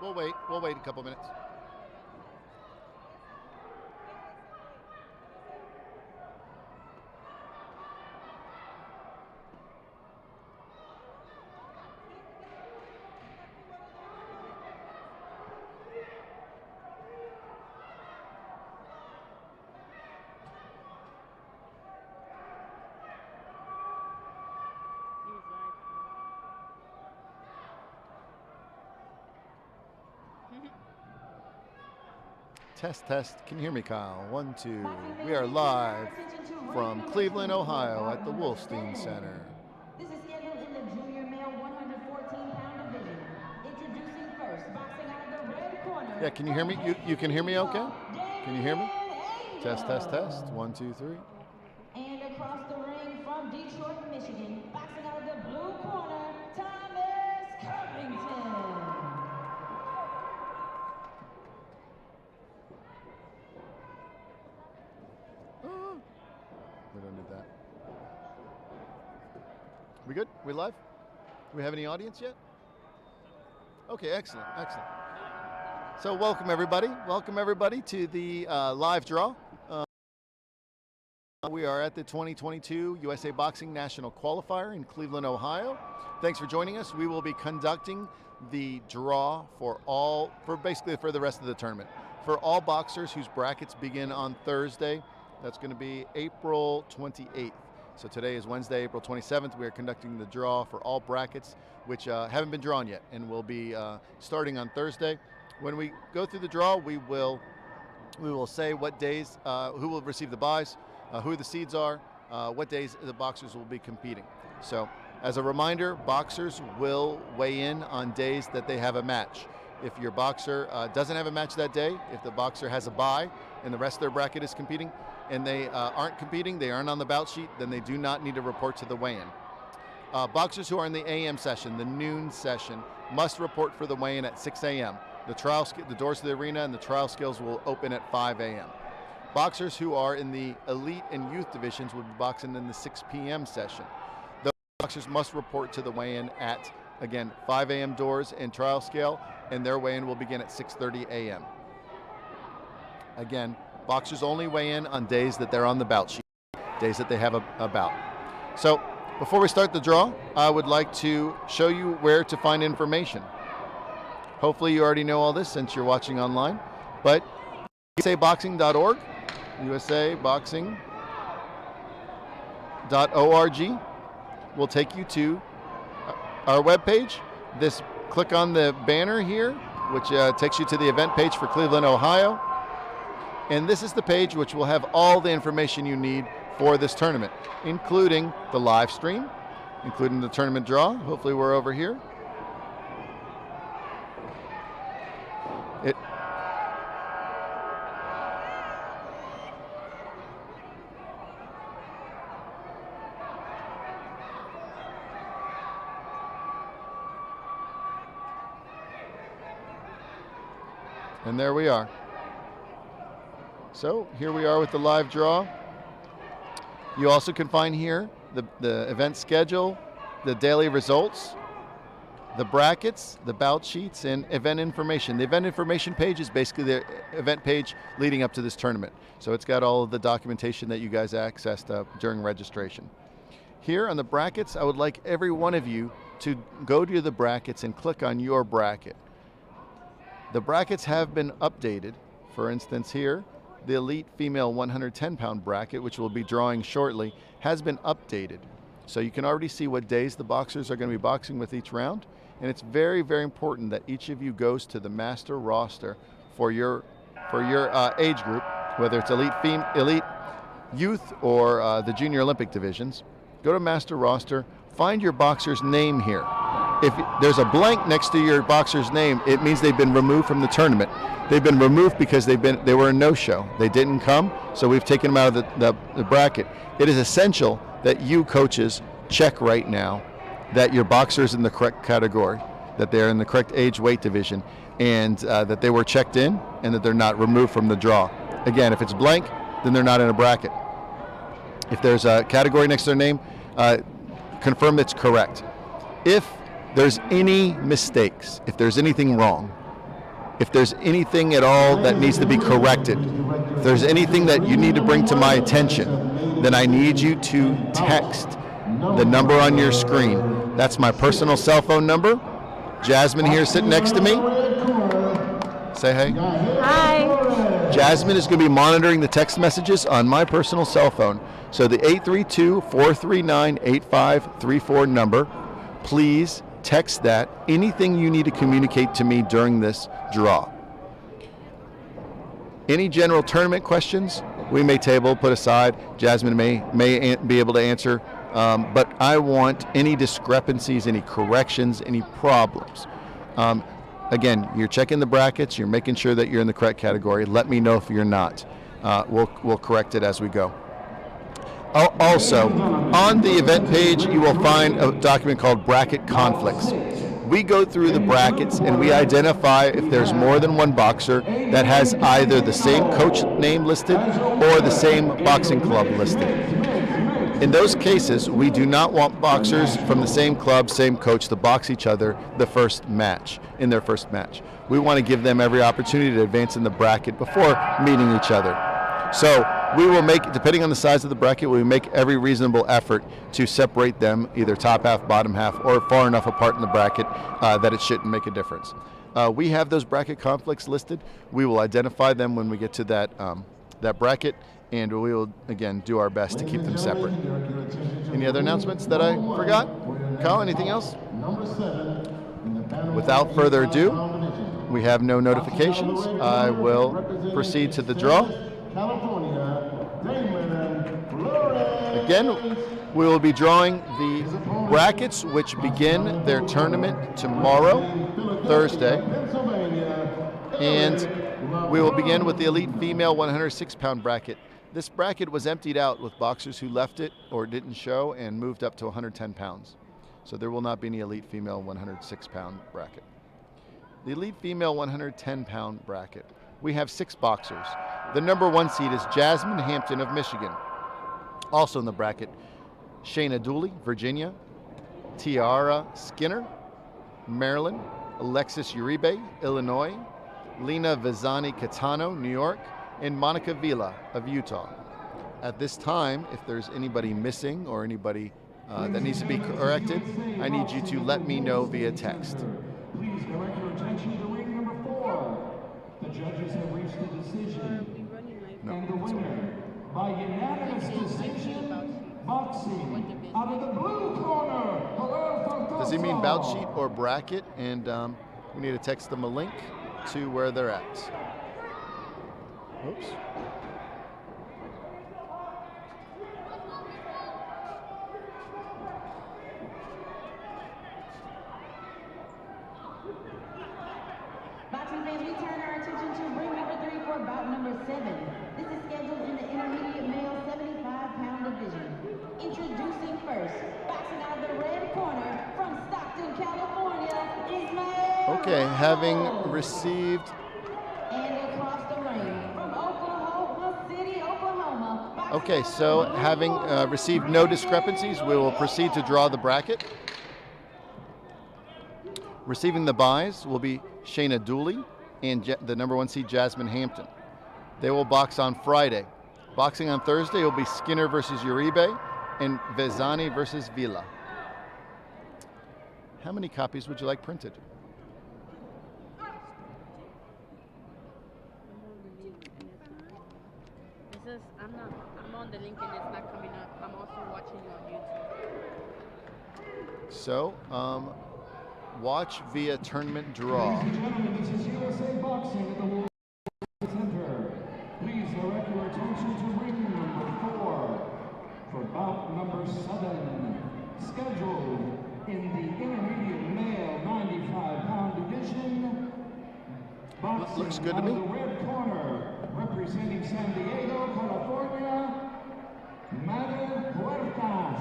We'll wait. We'll wait a couple minutes. Test, test. Can you hear me, Kyle? 1, 2. We are live from Cleveland, Ohio at the Wolstein Center. This is scheduled in the junior male 114-pound division. Introducing first, boxing out of the red corner. Yeah, can you hear me? You can hear me okay? Can you hear me? Test, test, test. 1, 2, 3. And across the ring from Detroit, Michigan, boxing out of the blue corner, Thomas Covington. We don't need that. We good? We live? Do we have any audience yet? Okay, excellent, excellent. So welcome everybody. Welcome everybody to the live draw. We are at the 2022 USA Boxing National Qualifier in Cleveland, Ohio. Thanks for joining us. We will be conducting the draw for the rest of the tournament. For all boxers whose brackets begin on Thursday, that's going to be April 28th. So today is Wednesday, April 27th. We are conducting the draw for all brackets, which haven't been drawn yet, and will be starting on Thursday. When we go through the draw, we will say what days, who will receive the buys, who the seeds are, what days the boxers will be competing. So as a reminder, boxers will weigh in on days that they have a match. If your boxer doesn't have a match that day, if the boxer has a bye and the rest of their bracket is competing, and they aren't competing, they aren't on the bout sheet, then they do not need to report to the weigh-in. Boxers who are in the AM session, the noon session, must report for the weigh-in at 6 a.m. The doors to the arena and the trial scales will open at 5 a.m. Boxers who are in the elite and youth divisions will be boxing in the 6 p.m. session. Those boxers must report to the weigh-in at, again, 5 a.m. doors and trial scale, and their weigh-in will begin at 6:30 a.m. Again, boxers only weigh in on days that they're on the bout sheet, days that they have a bout. So before we start the draw, I would like to show you where to find information. Hopefully you already know all this since you're watching online, but usaboxing.org, usaboxing.org will take you to our webpage. Click on the banner here, which takes you to the event page for Cleveland, Ohio. And this is the page which will have all the information you need for this tournament, including the live stream, including the tournament draw. Hopefully we're over here. And there we are. So here we are with the live draw. You also can find here the event schedule, the daily results, the brackets, the bout sheets, and event information. The event information page is basically the event page leading up to this tournament. So it's got all of the documentation that you guys accessed during registration. Here on the brackets, I would like every one of you to go to the brackets and click on your bracket. The brackets have been updated. For instance here, the elite female 110-pound bracket, which we'll be drawing shortly, has been updated. So you can already see what days the boxers are going to be boxing with each round. And it's very, very important that each of you goes to the master roster for your age group, whether it's elite youth or the junior Olympic divisions. Go to master roster, find your boxer's name here. If there's a blank next to your boxer's name, it means they've been removed from the tournament. They've been removed because they were a no-show. They didn't come, so we've taken them out of the bracket. It is essential that you coaches check right now that your boxer is in the correct category, that they're in the correct age weight division, and that they were checked in and that they're not removed from the draw. Again, if it's blank, then they're not in a bracket. If there's a category next to their name, confirm it's correct. If there's any mistakes, if there's anything wrong, If there's anything at all that needs to be corrected, if there's anything that you need to bring to my attention, then I need you to text the number on your screen. That's my personal cell phone number. Jasmine here sitting next to me. Say hey. Hi. Jasmine is going to be monitoring the text messages on my personal cell phone. So the 832-439-8534 number, please text that. Anything you need to communicate to me during this draw. Any general tournament questions we may table, put aside. Jasmine may be able to answer. But I want any discrepancies, any corrections, any problems. Again, you're checking the brackets, you're making sure that you're in the correct category. Let me know if you're not. We'll correct it as we go. Also, on the event page, you will find a document called Bracket Conflicts. We go through the brackets and we identify if there's more than one boxer that has either the same coach name listed or the same boxing club listed. In those cases, we do not want boxers from the same club, same coach to box each other in their first match. We want to give them every opportunity to advance in the bracket before meeting each other. So we will make, depending on the size of the bracket, we make every reasonable effort to separate them, either top half, bottom half, or far enough apart in the bracket that it shouldn't make a difference. We have those bracket conflicts listed. We will identify them when we get to that bracket, and we will, again, do our best to keep them separate. Any other announcements that I forgot? Kyle, anything else? Without further ado, we have no notifications. I will proceed to the draw. Again, we will be drawing the brackets, which begin their tournament tomorrow, Thursday. And we will begin with the elite female 106-pound bracket. This bracket was emptied out with boxers who left it or didn't show and moved up to 110 pounds. So there will not be any elite female 106-pound bracket. The elite female 110-pound bracket. We have 6 boxers. The number 1 seed is Jasmine Hampton of Michigan. Also in the bracket, Shayna Dooley, Virginia, Tiara Skinner, Maryland, Alexis Uribe, Illinois, Lena Vizani Catano, New York, and Monica Vila of Utah. At this time, if there's anybody missing or anybody that needs to be corrected, I need you to let me know via text. Please direct your attention to ring number 4. The judges have reached a decision. And the winner, by unanimous decision, boxing out of the blue corner. Does he mean bout sheet or bracket? And we need to text them a link to where they're at. Oops. Boxing fans, we turn our attention to ring number 3 for bout number 7. This is scheduled in the intermediate male 75-pound division. Introducing first, boxing out of the red corner from Stockton, California, Ismael. Okay, having received. And across the ring from Oklahoma City, Oklahoma. Okay, so having received no discrepancies, we will proceed to draw the bracket. Receiving the buys will be Shayna Dooley and the number 1 seed Jasmine Hampton. They will box on Friday. Boxing on Thursday will be Skinner versus Uribe and Vezani versus Vila. How many copies would you like printed? I'm on the link and it's not coming up. I'm also watching you on YouTube. So, watch via tournament draw. Ladies and gentlemen, this is USA Boxing at the World Center. Please direct your attention to ring number 4 for bout number 7, scheduled in the intermediate male 95-pound division. Boxing Looks good to out me. of the red corner, representing San Diego, California, Manuel Huertas.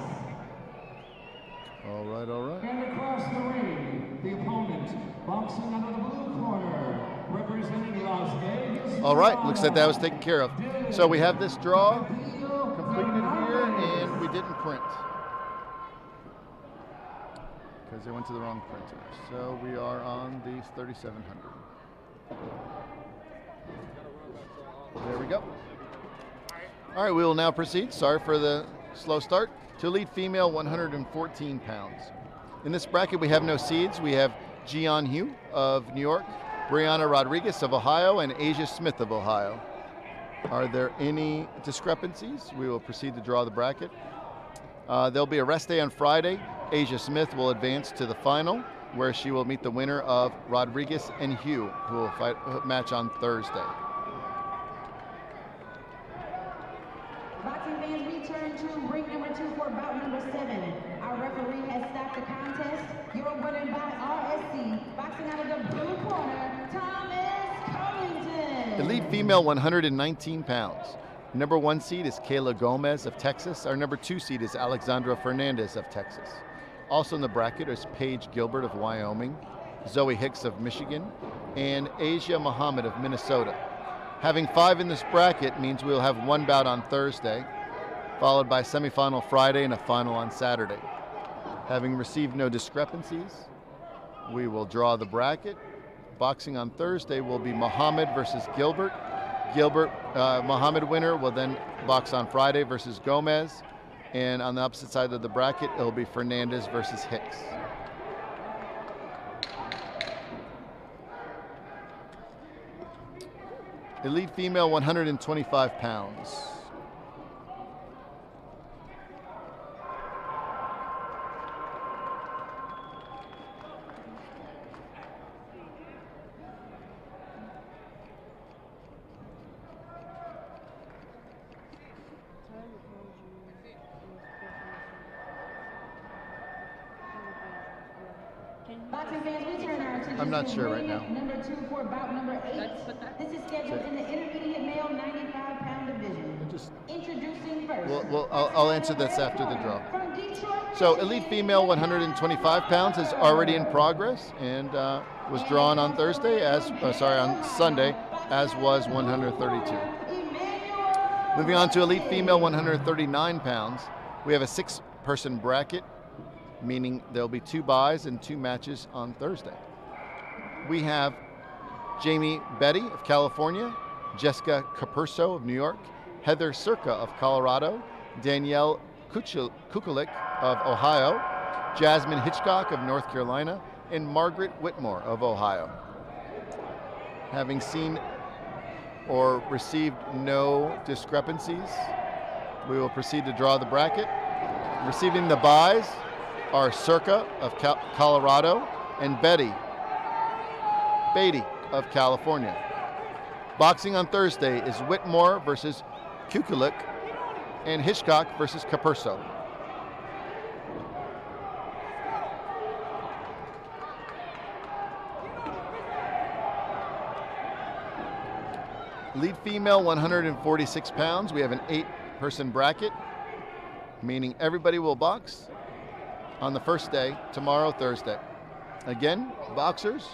All right, all right. And across the ring, the opponent, boxing out of the blue corner, representing Las Vegas. All right, looks like that was taken care of. So we have this draw completed here, and we didn't print because they went to the wrong printer. So we are on the 3700. There we go. All right, we will now proceed. Sorry for the slow start. To elite female, 114 pounds. In this bracket, we have no seeds. We have Jian Hu of New York, Brianna Rodriguez of Ohio, and Asia Smith of Ohio. Are there any discrepancies? We will proceed to draw the bracket. There'll be a rest day on Friday. Asia Smith will advance to the final, where she will meet the winner of Rodriguez and Hu, who will match on Thursday. Boxing fans, return to ring number 2 for bout number 7. Our referee has stopped the contest. You're winning by RSC. Boxing out of the blue corner, Thomas Covington. Elite female, 119 pounds. Number 1 seed is Kayla Gomez of Texas. Our number 2 seed is Alexandra Fernandez of Texas. Also in the bracket is Paige Gilbert of Wyoming, Zoe Hicks of Michigan, and Asia Muhammad of Minnesota. Having 5 in this bracket means we'll have 1 bout on Thursday, followed by semifinal Friday and a final on Saturday. Having received no discrepancies, we will draw the bracket. Boxing on Thursday will be Muhammad versus Gilbert. Muhammad winner will then box on Friday versus Gomez. And on the opposite side of the bracket, it'll be Fernandez versus Hicks. Elite female, 125 pounds. Boxing fans, we turn our attention I'm not to sure right ring now. number 2 for bout number 8. This is scheduled in the intermediate male 95-pound division. Introducing first. I'll answer this after the draw. From Detroit, So elite female, 125 pounds is already in progress and was drawn on Thursday, on Sunday, as was 132. Moving on to elite female, 139 pounds. We have a 6-person bracket, meaning there'll be 2 buys and 2 matches on Thursday. We have Jamie Betty of California, Jessica Capurso of New York, Heather Circa of Colorado, Danielle Kukulik of Ohio, Jasmine Hitchcock of North Carolina, and Margaret Whitmore of Ohio. Having seen or received no discrepancies, we will proceed to draw the bracket. Receiving the buys are Circa of Colorado and Beatty of California. Boxing on Thursday is Whitmore versus Kukulik and Hitchcock versus Capurso. Lead female, 146 pounds. We have an 8-person bracket, meaning everybody will box on the first day, tomorrow, Thursday. Again, boxers,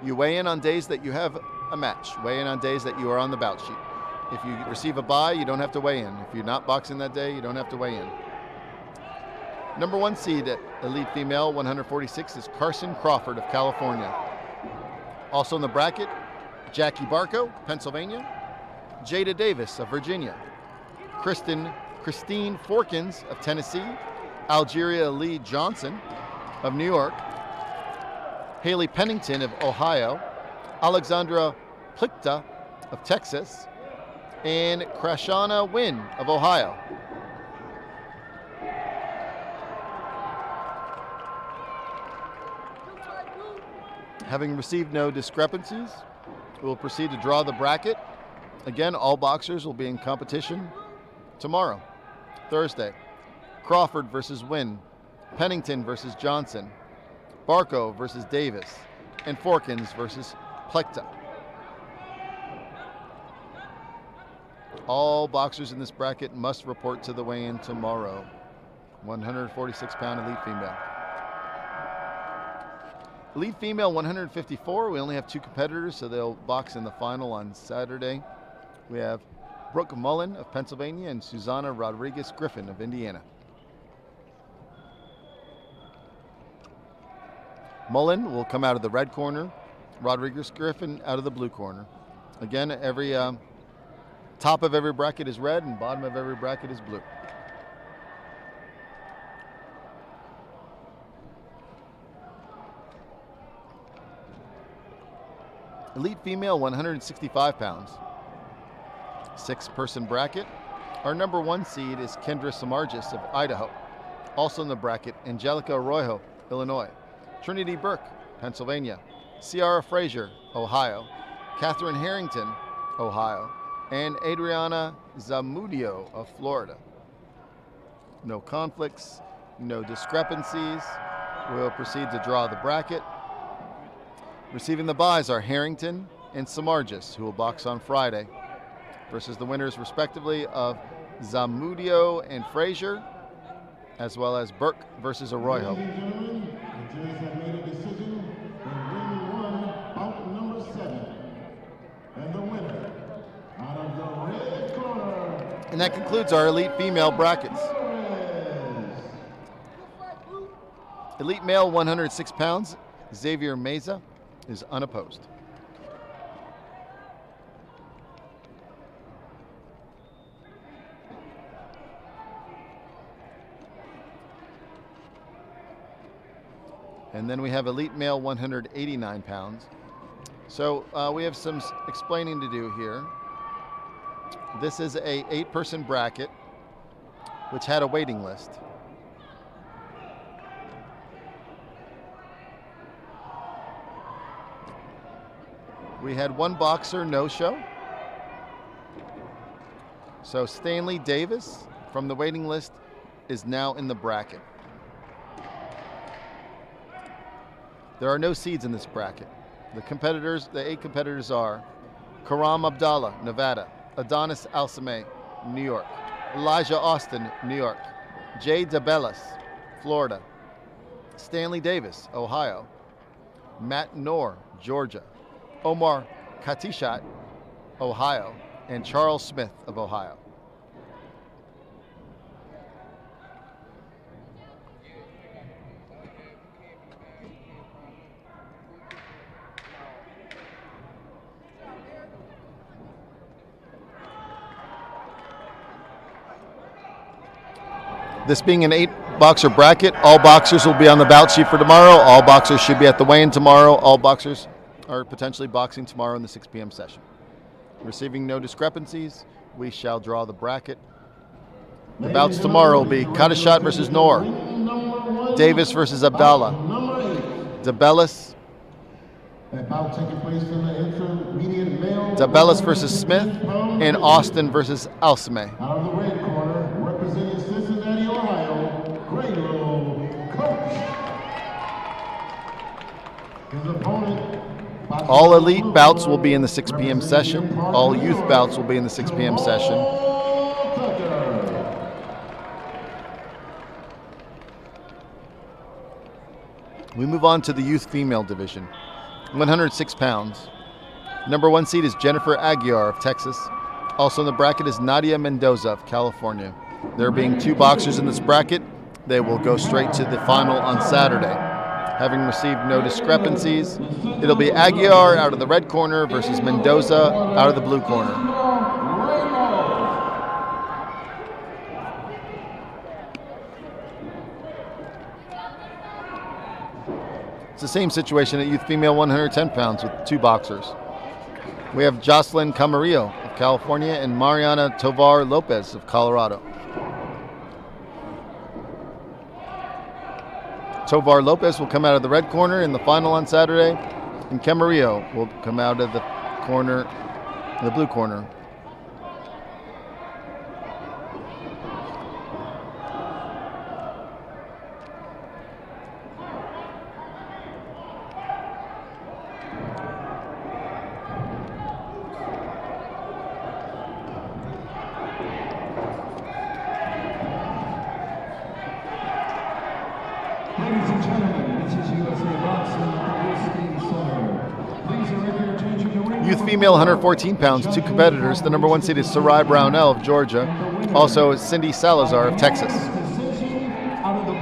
you weigh in on days that you have a match. Weigh in on days that you are on the bout sheet. If you receive a bye, you don't have to weigh in. If you're not boxing that day, you don't have to weigh in. Number 1 seed at elite female, 146, is Carson Crawford of California. Also in the bracket, Jackie Barco, Pennsylvania, Jada Davis of Virginia, Christine Forkins of Tennessee, Algeria Lee Johnson of New York, Haley Pennington of Ohio, Alexandra Plichta of Texas, and Krashana Wynn of Ohio. Having received no discrepancies, we will proceed to draw the bracket. Again, all boxers will be in competition tomorrow, Thursday. Crawford versus Wynn, Pennington versus Johnson, Barco versus Davis, and Forkins versus Plichta. All boxers in this bracket must report to the weigh-in tomorrow. 146-pound elite female. Elite female, 154. We only have 2 competitors, so they'll box in the final on Saturday. We have Brooke Mullen of Pennsylvania and Susanna Rodriguez Griffin of Indiana. Mullen will come out of the red corner. Rodriguez Griffin out of the blue corner. Again, every top of every bracket is red and bottom of every bracket is blue. Elite female, 165 pounds. 6-person bracket. Our number 1 seed is Kendra Samardzis of Idaho. Also in the bracket, Angelica Arroyo, Illinois. Trinity Burke, Pennsylvania. Ciara Frazier, Ohio. Catherine Harrington, Ohio. And Adriana Zamudio of Florida. No conflicts, no discrepancies. We'll proceed to draw the bracket. Receiving the byes are Harrington and Samardzis, who will box on Friday, versus the winners respectively of Zamudio and Frazier, as well as Burke versus Arroyo. Ladies and gentlemen, the judges have made a decision in ring 1, bout number 7. And the winner, out of the red corner, And that concludes our elite female brackets. Elite male, 106 pounds, Xavier Meza is unopposed. And then we have elite male, 189 pounds. So we have some explaining to do here. This is a 8-person bracket, which had a waiting list. We had 1 boxer no-show. So Stanley Davis from the waiting list is now in the bracket. There are no seeds in this bracket. The 8 competitors are Karam Abdallah, Nevada. Adonis Alcime, New York. Elijah Austin, New York. Jay DeBellis, Florida. Stanley Davis, Ohio. Matt Knorr, Georgia. Omar Katishat, Ohio. And Charles Smith of Ohio. This being an 8-boxer bracket, all boxers will be on the bout sheet for tomorrow. All boxers should be at the weigh-in tomorrow. All boxers are potentially boxing tomorrow in the 6 p.m. session. Receiving no discrepancies, we shall draw the bracket. The bouts tomorrow will be Katishat versus Knorr, Davis versus Abdallah, DeBellis, DeBellis versus Smith, and Austin versus Alcime. out of the red corner, representing Cincinnati, Ohio, Graylow Coach. His opponent, All elite bouts will be in the 6 p.m. session. All youth bouts will be in the 6 p.m. session. We move on to the youth female division. 106 pounds. Number 1 seed is Jennifer Aguiar of Texas. Also in the bracket is Nadia Mendoza of California. There being 2 boxers in this bracket, they will go straight to the final on Saturday. Having received no discrepancies, it'll be Aguiar out of the red corner versus Mendoza out of the blue corner. It's the same situation at youth female 110 pounds with 2 boxers. We have Jocelyn Camarillo of California and Mariana Tovar Lopez of Colorado. Tovar Lopez will come out of the red corner in the final on Saturday, and Camarillo will come out of the corner, the blue corner. Ladies and gentlemen, this is USA Boxing at the Wrestling Center. Please direct your attention to ring Youth female 114 pounds, 2 competitors. The number 1 seed is Sarai Brownell of Georgia. Also Cindy Salazar of Texas. decision out of the blue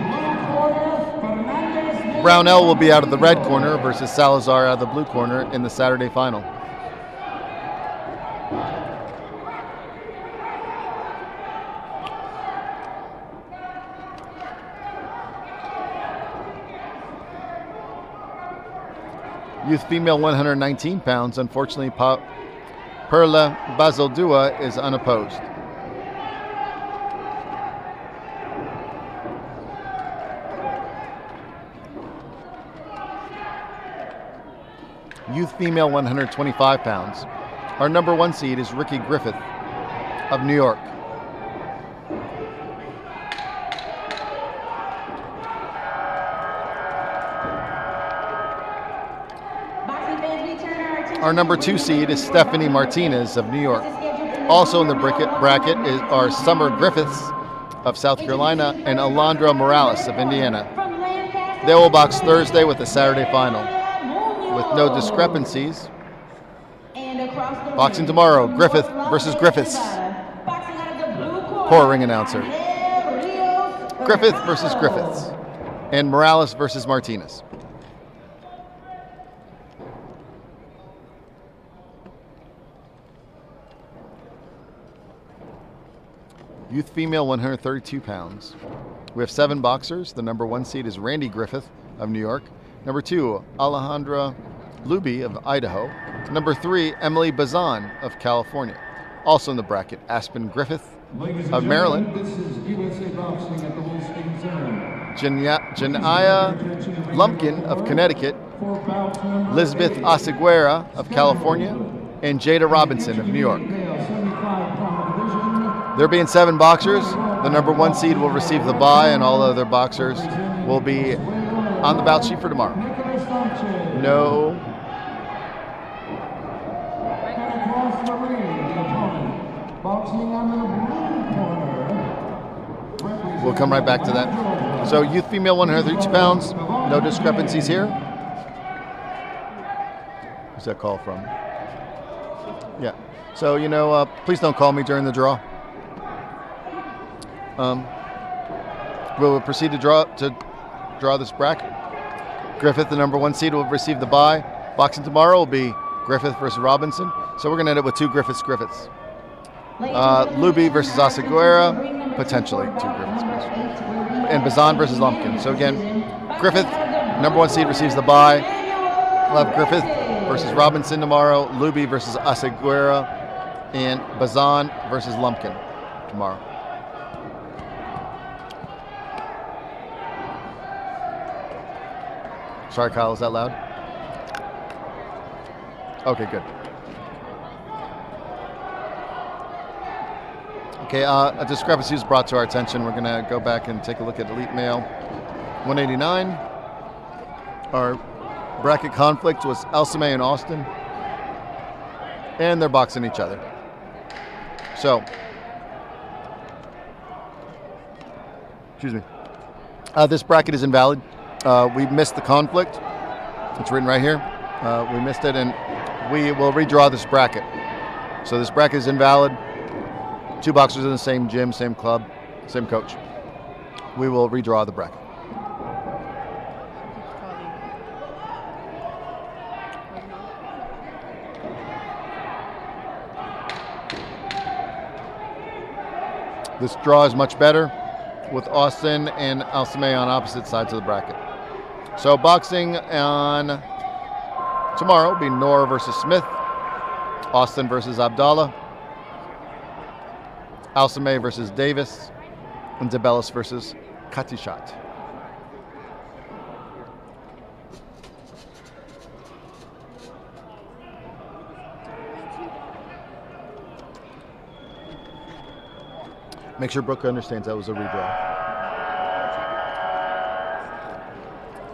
corner, Fernandez Brownell will be out of the red corner versus Salazar out of the blue corner in the Saturday final. Youth female 119 pounds. Unfortunately, Perla Basildua is unopposed. Youth female 125 pounds. Our number 1 seed is Ricky Griffith of New York. Our number 2 seed is Stephanie Martinez of New York. Also in the bracket are Summer Griffiths of South Carolina and Alondra Morales of Indiana. They will box Thursday with the Saturday final. With no discrepancies. Boxing tomorrow, Griffith versus Griffiths. Poor ring announcer. Griffith versus Griffiths. And Morales versus Martinez. Youth female 132 pounds. We have 7 boxers. The number 1 seed is Randy Griffith of New York. Number 2, Alejandra Luby of Idaho. Number 3, Emily Bazan of California. Also in the bracket, Aspen Griffith of Maryland. This is USA Boxing at the Wilson Center. Janaya Lumpkin of Connecticut. Lisbeth Asaguera of California. And Jada Robinson of New York. There being 7 boxers, the number 1 seed will receive the bye, and all other boxers will be on the bout sheet for tomorrow. No. We'll come right back to that. So youth female 132 pounds, no discrepancies here. Who's that call from? Yeah. So, please don't call me during the draw. We'll proceed to draw this bracket. Griffith, the number 1 seed, will receive the bye. Boxing tomorrow will be Griffith versus Robinson. So we're going to end up with 2 Griffiths. Luby versus Asaguera, potentially 2 Griffiths. And Bazan versus Lumpkin. So again, Griffith, number 1 seed, receives the bye. We'll have Griffith versus Robinson tomorrow, Luby versus Asaguera, and Bazan versus Lumpkin tomorrow. Sorry, Kyle, is that loud? Okay, good. Okay, a discrepancy was brought to our attention. We're going to go back and take a look at Elite Male 189. Our bracket conflict was Elsame and Austin, and they're boxing each other. So, excuse me. This bracket is invalid. We missed the conflict. It's written right here. We missed it, and we will redraw this bracket. So this bracket is invalid. 2 boxers in the same gym, same club, same coach. We will redraw the bracket. This draw is much better with Austin and Alsame on opposite sides of the bracket. So boxing on tomorrow will be Nora versus Smith, Austin versus Abdallah, Alsame versus Davis, and DeBellis versus Katishat. Make sure Brooke understands that was a redraw.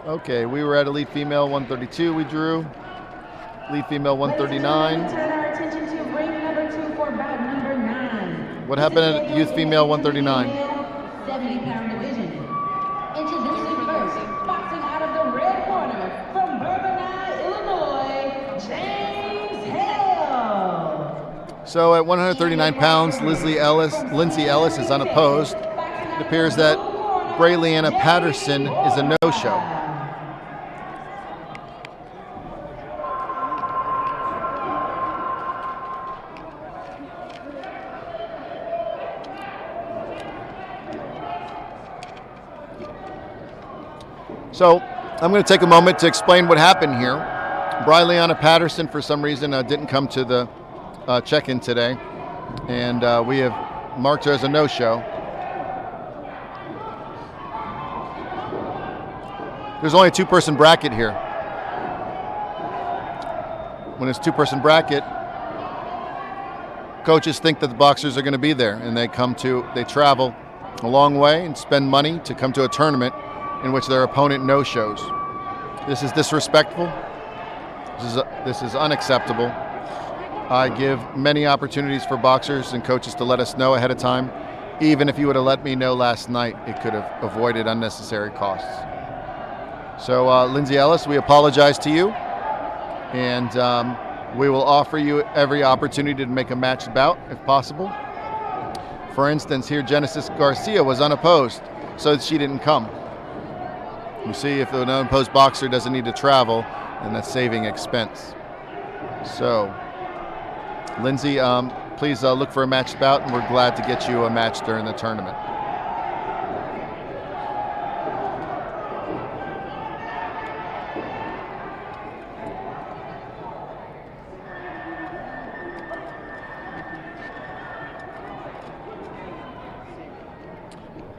Okay, we were at Elite Female 132 we drew. Elite Female 139. Turn our attention to ring number 2 for bout number 9. What happened at Youth Female 139? 70-pound division. Introducing first, boxing out of the red corner from Bourbonnais, Illinois, James Hill. So at 139 pounds, Lindsay Ellis is unopposed. It appears that Brayliana Patterson is a no-show. So I'm going to take a moment to explain what happened here. Bryleana Patterson, for some reason, didn't come to the check-in today, and we have marked her as a no-show. There's only a two-person bracket here. When it's a two-person bracket, coaches think that the boxers are going to be there, and they travel a long way and spend money to come to a tournament in which their opponent no-shows. This is disrespectful. This is unacceptable. I give many opportunities for boxers and coaches to let us know ahead of time. Even if you would have let me know last night, it could have avoided unnecessary costs. So, Lindsay Ellis, we apologize to you, and we will offer you every opportunity to make a matched bout if possible. For instance, here Genesis Garcia was unopposed, so she didn't come. You see, if an unopposed boxer doesn't need to travel, then that's saving expense. So, Lindsay, please look for a matched bout, and we're glad to get you a match during the tournament.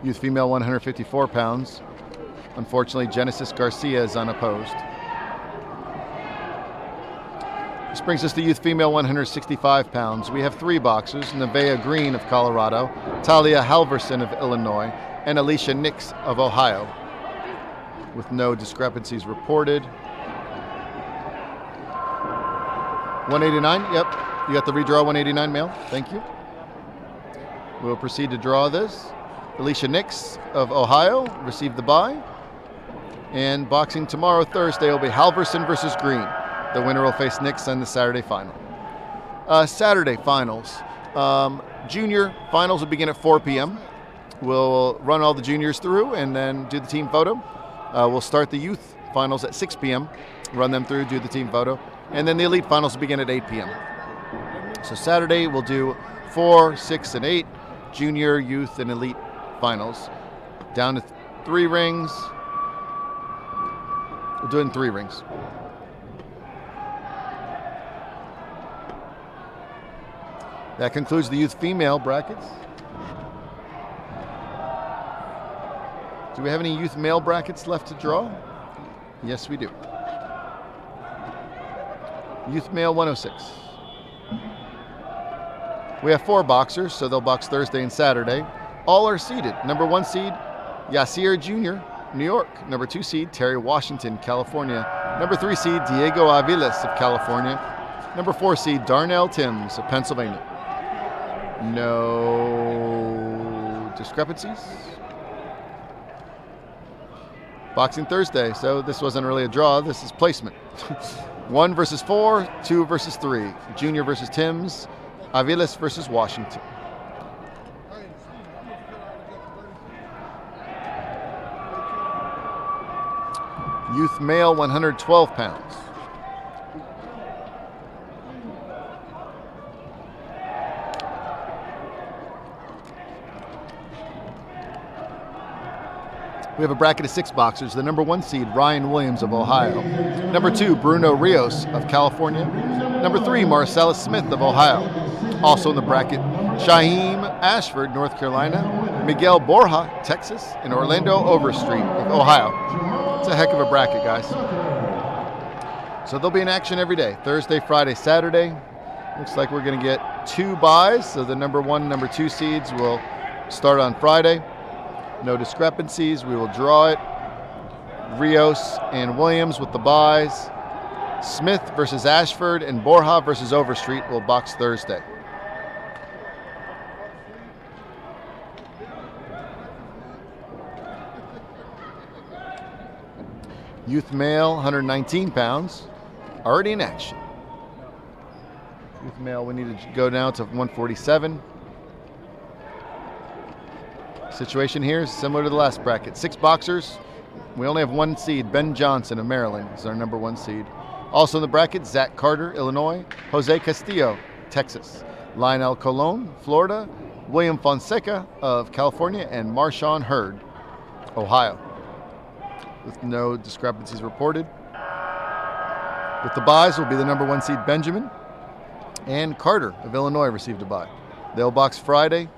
Youth female 154 pounds. Unfortunately, Genesis Garcia is unopposed. This brings us to youth female 165 pounds. We have three boxers: Nevaeh Green of Colorado, Talia Halverson of Illinois, and Alicia Nix of Ohio, with no discrepancies reported. 189, yep. You got the redraw 189 male, thank you. We'll proceed to draw this. Alicia Nix of Ohio received the bye. And boxing tomorrow, Thursday, will be Halverson versus Green. The winner will face Nix in the Saturday final. Saturday finals. Junior finals will begin at 4 p.m. We'll run all the juniors through and then do the team photo. We'll start the youth finals at 6 p.m., run them through, do the team photo. And then the elite finals will begin at 8 p.m. So Saturday, we'll do 4, 6, and 8 junior, youth, and elite finals. Down to 3 rings. We'll do it in 3 rings. That concludes the youth female brackets. Do we have any youth male brackets left to draw? Yes, we do. Youth male 106. We have 4 boxers, so they'll box Thursday and Saturday. All are seeded. Number 1 seed, Yasir Jr., New York. Number 2 seed, Terry Washington, California. Number 3 seed, Diego Aviles of California. Number 4 seed, Darnell Timms of Pennsylvania. No discrepancies. Boxing Thursday, so this wasn't really a draw, this is placement. 1 versus 4, 2 versus 3. Junior versus Timms, Aviles versus Washington. Youth male 112 pounds. We have a bracket of 6 boxers. The number 1 seed, Ryan Williams of Ohio. Number 2, Bruno Rios of California. Number 3, Marcellus Smith of Ohio. Also in the bracket, Shaheem Ashford, North Carolina. Miguel Borja, Texas. And Orlando Overstreet of Ohio. It's a heck of a bracket, guys. So they'll be in action every day. Thursday, Friday, Saturday. Looks like we're going to get 2 buys. So the number 1, number 2 seeds will start on Friday. No discrepancies. We will draw it. Rios and Williams with the buys. Smith versus Ashford and Borja versus Overstreet will box Thursday. Youth male, 119 pounds, already in action. Youth male, we need to go down to 147. Situation here is similar to the last bracket. 6 boxers. We only have 1 seed. Ben Johnson of Maryland is our number 1 seed. Also in the bracket, Zach Carter, Illinois. Jose Castillo, Texas. Lionel Colon, Florida. William Fonseca of California. And Marshawn Hurd, Ohio. with no discrepancies reported. With the buys will be the number 1 seed Benjamin and Carter of Illinois received a bye. They'll box Friday,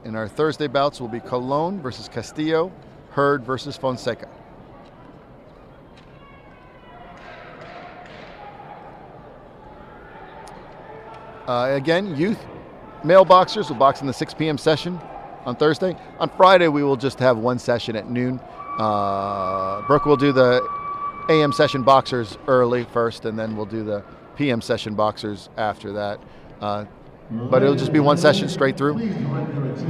and our Thursday bouts will be Colon versus Castillo, Hurd versus Fonseca. Again, youth male boxers will box in the 6 p.m. session on Thursday. On Friday, we will just have 1 session at noon. Brooke will do the AM session boxers early first, and then we'll do the PM session boxers after that. But it'll just be 1 session straight through.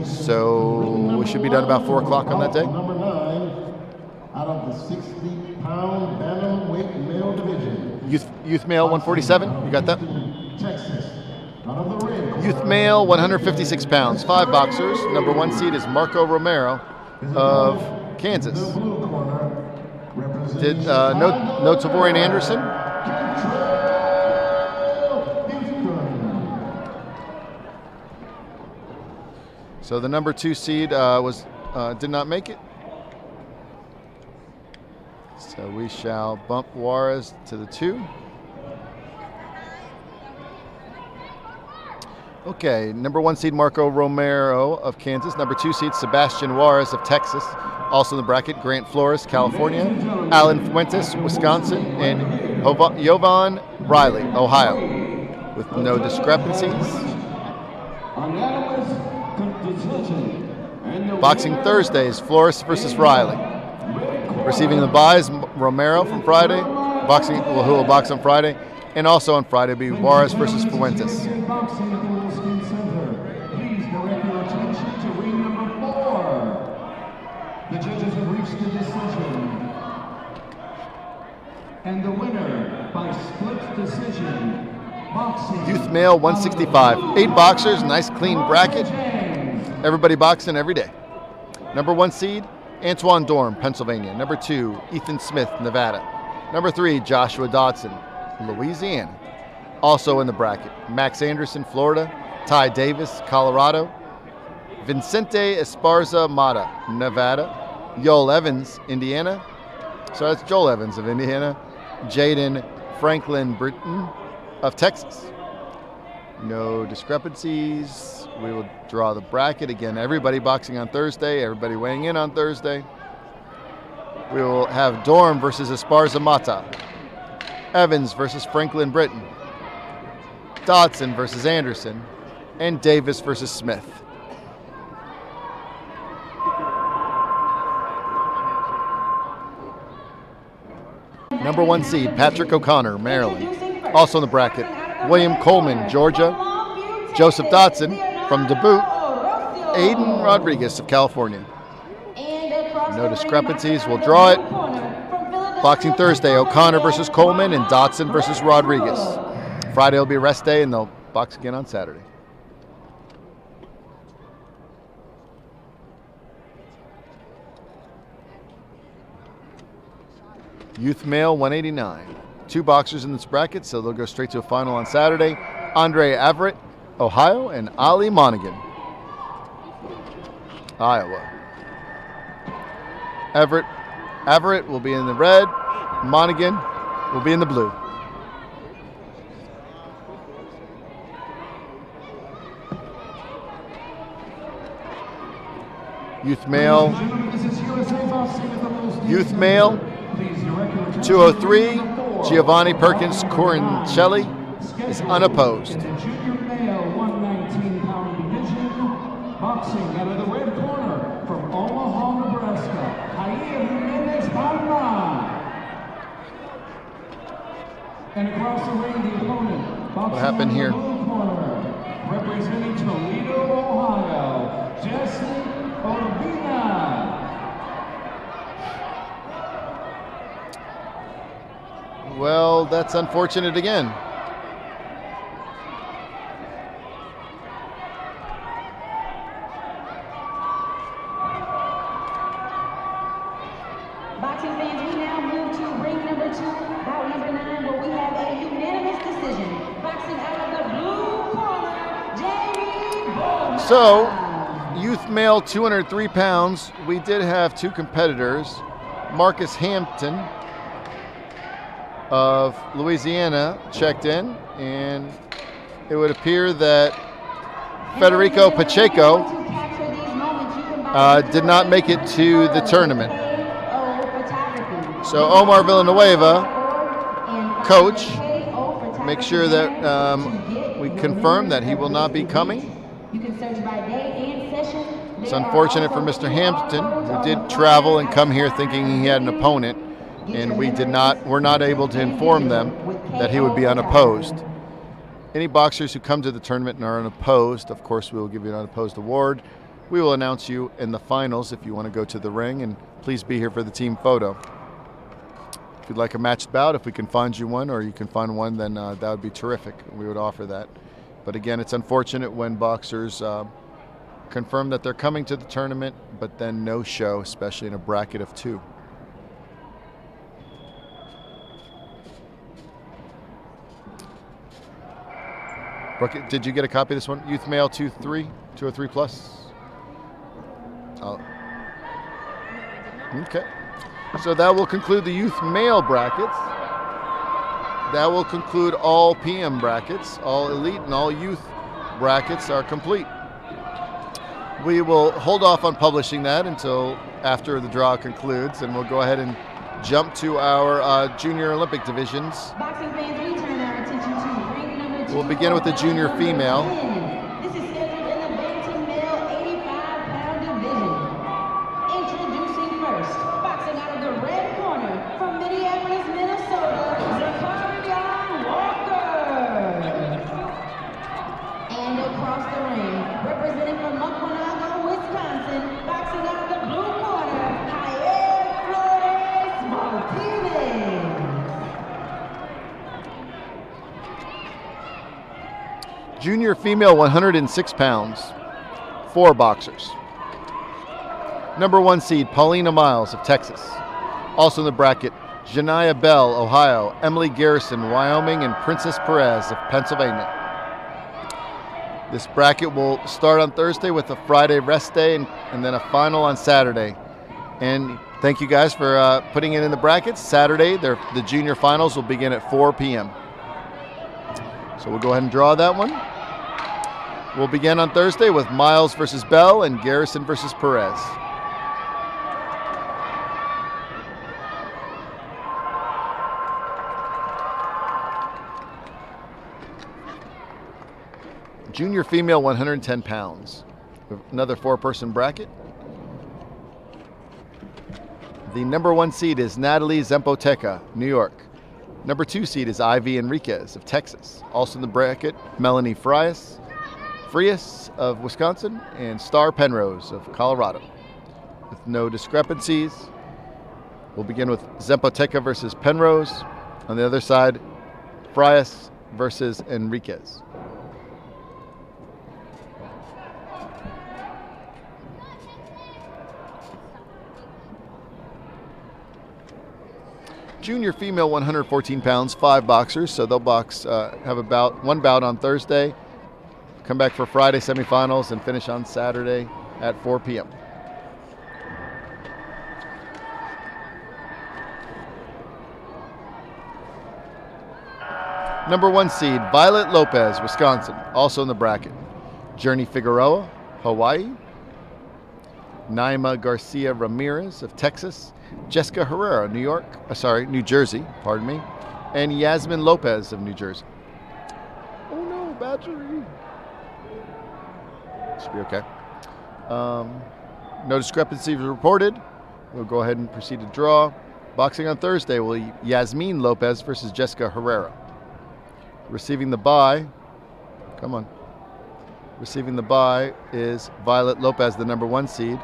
So we should be done about 4 o'clock on that day. Number 9 out of the 60-pound bantamweight male division. Youth male 147. You got that? Texas. Out of the red. Youth male 156 pounds. 5 boxers. Number 1 seed is Marco Romero of Kansas. The blue corner Did no Tavorian Anderson? So the number 2 seed did not make it. So we shall bump Juarez to the 2. Okay, number 1 seed Marco Romero of Kansas. Number 2 seed Sebastian Juarez of Texas. Also in the bracket, Grant Flores, California. Alan Fuentes, Wisconsin. And Jovan Riley, Ohio. With no discrepancies. Boxing Thursdays, Flores versus Riley. Receiving the buys, Romero from Friday, who will box on Friday, and also on Friday will be Juarez versus Fuentes. Please direct your attention to ring number 4. The judges have reached a decision. And the winner by split decision, boxing. Youth male 165. 8 boxers, nice clean bracket. Everybody boxing every day. Number 1 seed, Antoine Dorm, Pennsylvania. Number 2, Ethan Smith, Nevada. Number 3, Joshua Dodson, Louisiana. Also in the bracket, Max Anderson, Florida. Ty Davis, Colorado. Vincente Esparza Mata, Nevada. Yoel Evans, Indiana. So that's Joel Evans of Indiana. Jaden Franklin Britton of Texas. No discrepancies. We will draw the bracket. Again, everybody boxing on Thursday, everybody weighing in on Thursday. We will have Dorm versus Esparza Mata. Evans versus Franklin Britton. Dodson versus Anderson. And Davis versus Smith. Number 1 seed, Patrick O'Connor, Maryland. Also in the bracket, William Coleman, Georgia. Joseph Dodson from Dubuque. Aiden Rodriguez of California. No discrepancies. We'll draw it. Boxing Thursday, O'Connor versus Coleman and Dodson versus Rodriguez. Friday will be rest day, and they'll box again on Saturday. Youth male 189. 2 boxers in this bracket, so they'll go straight to a final on Saturday. Andre Everett, Ohio, and Ali Monaghan, Iowa. Everett will be in the red. Monaghan will be in the blue. Youth male 203, Giovanni Perkins Corincelli is unopposed. In the junior male 119-pound division, boxing out of the red corner from Omaha, Nebraska, Jair Jimenez Palma. And across the ring, the opponent, boxing happened here? out of the blue corner, representing Toledo, Ohio, Jesse Urbina. Well, that's unfortunate again. Boxing fans, we now move to ring number 2, bout number 9, where we have a unanimous decision. Boxing out of the blue corner, Jamie Bowman. So, youth male 203 pounds. We did have 2 competitors. Marcus Hampton of Louisiana checked in, and it would appear that Federico Pacheco did not make it to the tournament. So Omar Villanueva, coach, make sure that we confirm that he will not be coming. It's unfortunate for Mr. Hampton, who did travel and come here thinking he had an opponent, and we're not able to inform them that he would be unopposed. Any boxers who come to the tournament and are unopposed, of course, we will give you an unopposed award. We will announce you in the finals if you want to go to the ring, and please be here for the team photo. If you'd like a matched bout, if we can find you one or you can find one, then that would be terrific. We would offer that. But again, it's unfortunate when boxers confirm that they're coming to the tournament, but then no show, especially in a bracket of 2. Brooke, did you get a copy of this one? Youth Male 203 plus? Oh. Okay. So that will conclude the Youth Male brackets. That will conclude all PM brackets. All elite and all youth brackets are complete. We will hold off on publishing that until after the draw concludes, and we'll go ahead and jump to our Junior Olympic divisions. Boxing fans, we turn our attention to ring number 2. We'll begin with the junior female. This is scheduled in the bantam male 85-pound division. Introducing first, boxing out of the red corner from Minneapolis, Minnesota, Zachariah Walker. And across the ring, representing from Muckwonago, Wisconsin, boxing out of the blue corner, Javier Flores Martinez. Junior female 106 pounds, 4 boxers. Number 1 seed, Paulina Miles of Texas. Also in the bracket, Janiyah Bell, Ohio, Emily Garrison, Wyoming, and Princess Perez of Pennsylvania. This bracket will start on Thursday with a Friday rest day and then a final on Saturday. And thank you guys for putting it in the brackets. Saturday, the junior finals will begin at 4 p.m. So we'll go ahead and draw that one. We'll begin on Thursday with Miles versus Bell and Garrison versus Perez. Junior female 110 pounds. Another 4-person bracket. The number 1 seed is Natalie Zempoteca, New York. Number 2 seed is Ivy Enriquez of Texas. Also in the bracket, Melanie Frias of Wisconsin, and Star Penrose of Colorado. With no discrepancies, we'll begin with Zempoteca versus Penrose. On the other side, Frias versus Enriquez. Junior female 114 pounds, 5 boxers, so they'll have one bout on Thursday, come back for Friday semifinals, and finish on Saturday at 4 p.m. Number 1 seed, Violet Lopez, Wisconsin, also in the bracket. Journey Figueroa, Hawaii. Naima Garcia Ramirez of Texas. Jessica Herrera, New Jersey, and Yasmin Lopez of New Jersey. Oh no, battery. Should be okay. No discrepancies reported. We'll go ahead and proceed to draw. Boxing on Thursday will be Yasmin Lopez versus Jessica Herrera. Receiving the bye is Violet Lopez, the number 1 seed.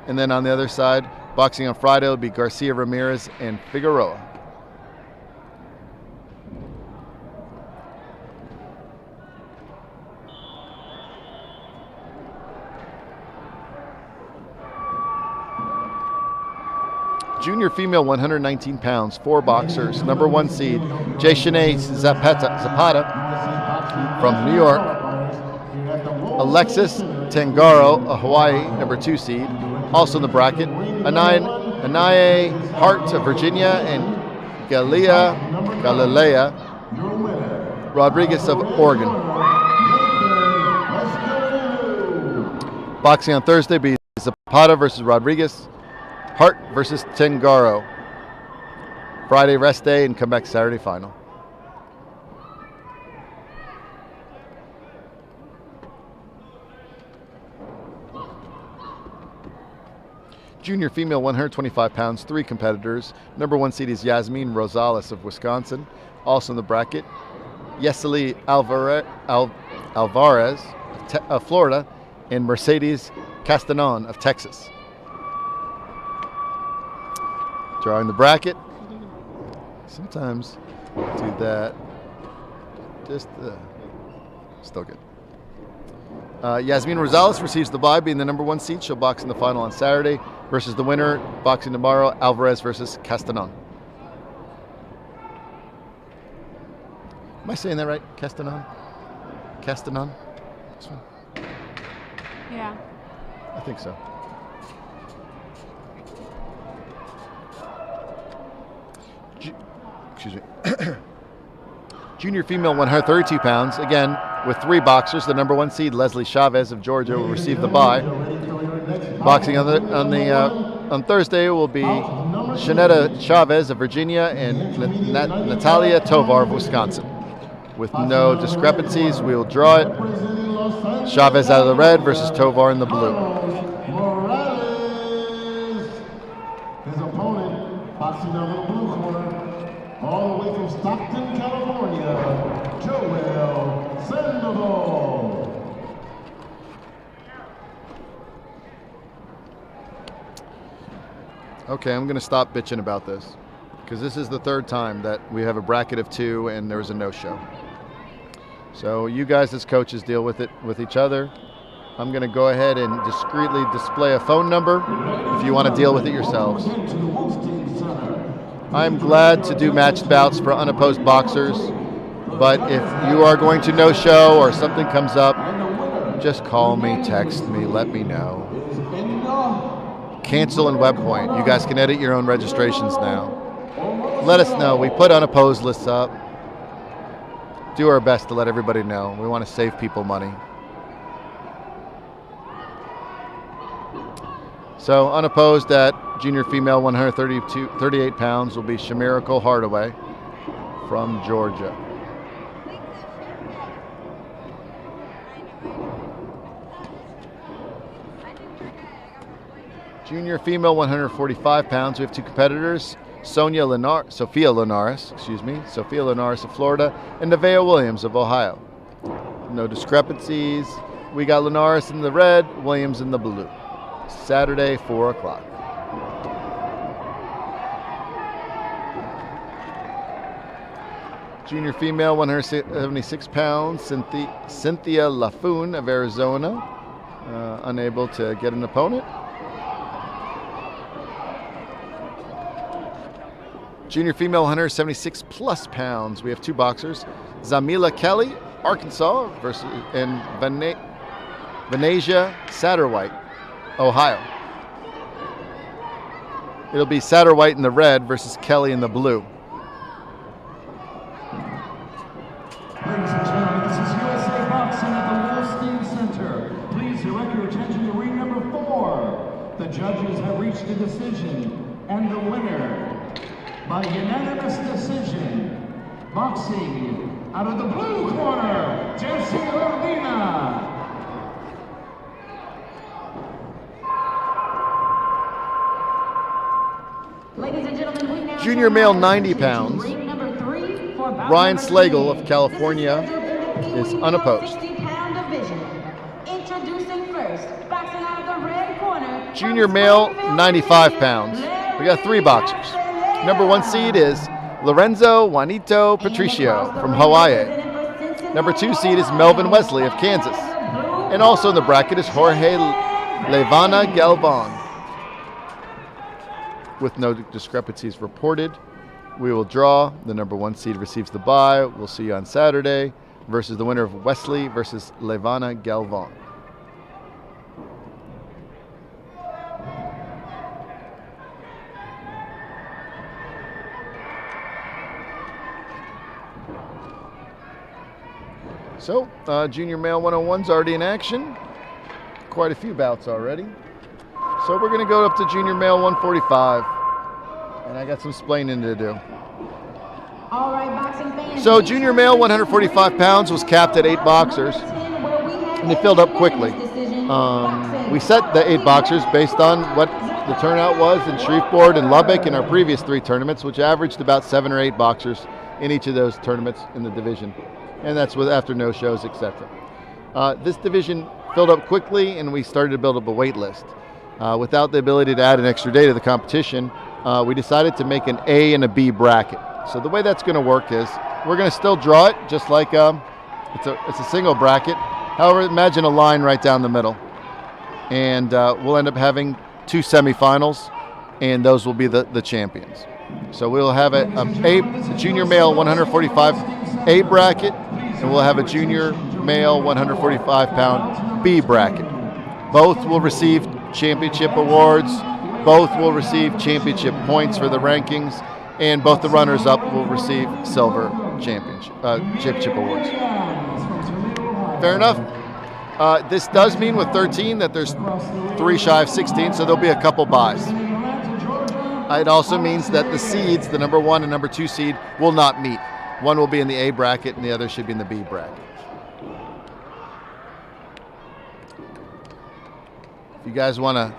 And then on the other side, boxing on Friday will be Garcia Ramirez and Figueroa. Junior female 119 pounds, 4 boxers. Number 1 seed, Jayshane Zapata from New York. Alexis Tangaro, a Hawaii, number 2 seed. Also in the bracket, Anayan Anae Hart of Virginia and Galilea Your winner. Rodriguez of Oregon. Boxing on Thursday be Zapata versus Rodriguez, Hart versus Tengaro. Friday rest day and come back Saturday final. Junior female 125 pounds, 3 competitors. Number 1 seed is Yasmin Rosales of Wisconsin. Also in the bracket, Yeseli Alvarez of Florida and Mercedes Castanon of Texas. Drawing the bracket. Sometimes do that. Just still good. Yasmin Rosales receives the bye, being the number 1 seed. She'll box in the final on Saturday versus the winner, boxing tomorrow, Alvarez versus Castanon. Am I saying that right? Castanon? Castanon? This one? Yeah. I think so. Excuse me. Junior female 132 pounds, again with 3 boxers. The number 1 seed Leslie Chavez of Georgia will receive the bye. Boxing on Thursday will be Shanetta Chavez of Virginia and Natalia Tovar of Wisconsin. With no discrepancies, we will draw it. Chavez out of the red versus Tovar in the blue. Morales. His opponent, boxing out of the blue corner, all the way from Stockton, California, Joel Sandoval. Okay, I'm going to stop bitching about this because this is the 3rd time that we have a bracket of 2 and there was a no-show. So you guys as coaches deal with it with each other. I'm going to go ahead and discreetly display a phone number if you want to deal with it yourselves. I'm glad to do matched bouts for unopposed boxers, but if you are going to no-show or something comes up, just call me, text me, let me know. Cancel and WebPoint. You guys can edit your own registrations now. Let us know. We put unopposed lists up. Do our best to let everybody know. We want to save people money. So unopposed at junior female 138 pounds will be Shamirical Hardaway from Georgia. Junior female 145 pounds. We have 2 competitors. Sophia Linares of Florida, and Nevaeh Williams of Ohio. No discrepancies. We got Linares in the red, Williams in the blue. Saturday, 4 o'clock. Junior female, 176 pounds, Cynthia Laffoon of Arizona. Unable to get an opponent. Junior female, 176 plus pounds. We have 2 boxers. Zamila Kelly, Arkansas, and Venasia Satterwhite, Ohio. It'll be Satterwhite in the red versus Kelly in the blue. Ladies and gentlemen, this is USA Boxing at the Wolstein Center. Please direct your attention to ring number 4. The judges have reached a decision, and the winner, by unanimous decision, boxing out of the blue corner, Jesse Ordina. Ladies and gentlemen, we now Junior male 90 pounds. ring number 3 for bout Ryan number Slagle 3. of California This is scheduled in the is PWO unopposed. 60-pound division. Introducing first, boxing out of the red corner. Junior from male Springfield, 95 Michigan, pounds. We got 3 boxers. Number 1 seed is Lorenzo Juanito Patricio from Hawaii. Number 2 seed is Melvin Wesley of Kansas. And also in the bracket is Jorge Levana Galvan. With no discrepancies reported, we will draw. The number 1 seed receives the bye. We'll see you on Saturday versus the winner of Wesley versus Levana Galvan. So, Junior Male 101's already in action. Quite a few bouts already. So we're going to go up to Junior Male 145. And I got some explaining to do. All right, boxing fans. So Junior Male 145 pounds was capped at 8 boxers. And it filled up quickly. We set the 8 boxers based on what the turnout was in Shreveport and Lubbock in our previous 3 tournaments, which averaged about 7 or 8 boxers in each of those tournaments in the division. And that's with after no shows, etc. This division filled up quickly, and we started to build up a wait list. Without the ability to add an extra day to the competition, we decided to make an A and a B bracket. So the way that's going to work is we're going to still draw it just like it's a single bracket. However, imagine a line right down the middle. And we'll end up having 2 semifinals, and those will be the champions. So we'll have a Junior Male 145 A bracket, and we'll have a Junior Male 145-pound B bracket. Both will receive championship awards. Both will receive championship points for the rankings, and both the runners-up will receive silver championship awards. Fair enough. This does mean with 13 that there's 3 shy of 16, so there'll be a couple buys. It also means that the seeds, the number 1 and number 2 seed, will not meet. One will be in the A bracket and the other should be in the B bracket. If you guys want to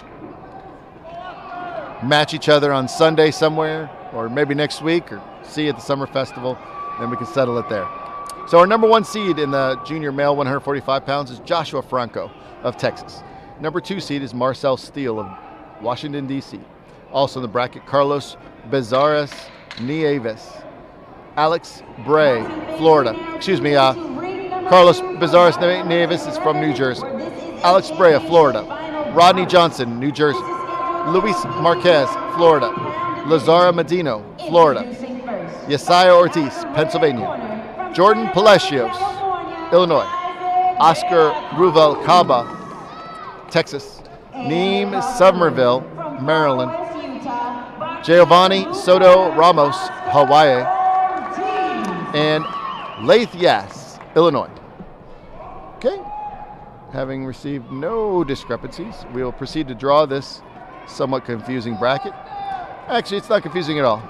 match each other on Sunday somewhere, or maybe next week, or see at the Summer Festival, then we can settle it there. So our number 1 seed in the Junior Male 145 pounds is Joshua Franco of Texas. Number 2 seed is Marcel Steele of Washington, D.C. Also in the bracket, Carlos Bezares Nieves. Alex Bray, Florida. Carlos Bezares Nieves is from New Jersey. Alex Bray of Florida. Rodney Johnson, New Jersey. Luis Marquez, Florida. Lazara Medino, Florida. Yesiah Ortiz, Pennsylvania. Jordan Palacios, Illinois. Oscar Ruvalcaba, Texas. Neem Somerville, Maryland. Giovanni Soto Ramos, Hawaii. And Laith Yass, Illinois. Okay. Having received no discrepancies, we will proceed to draw this somewhat confusing bracket. Actually, it's not confusing at all,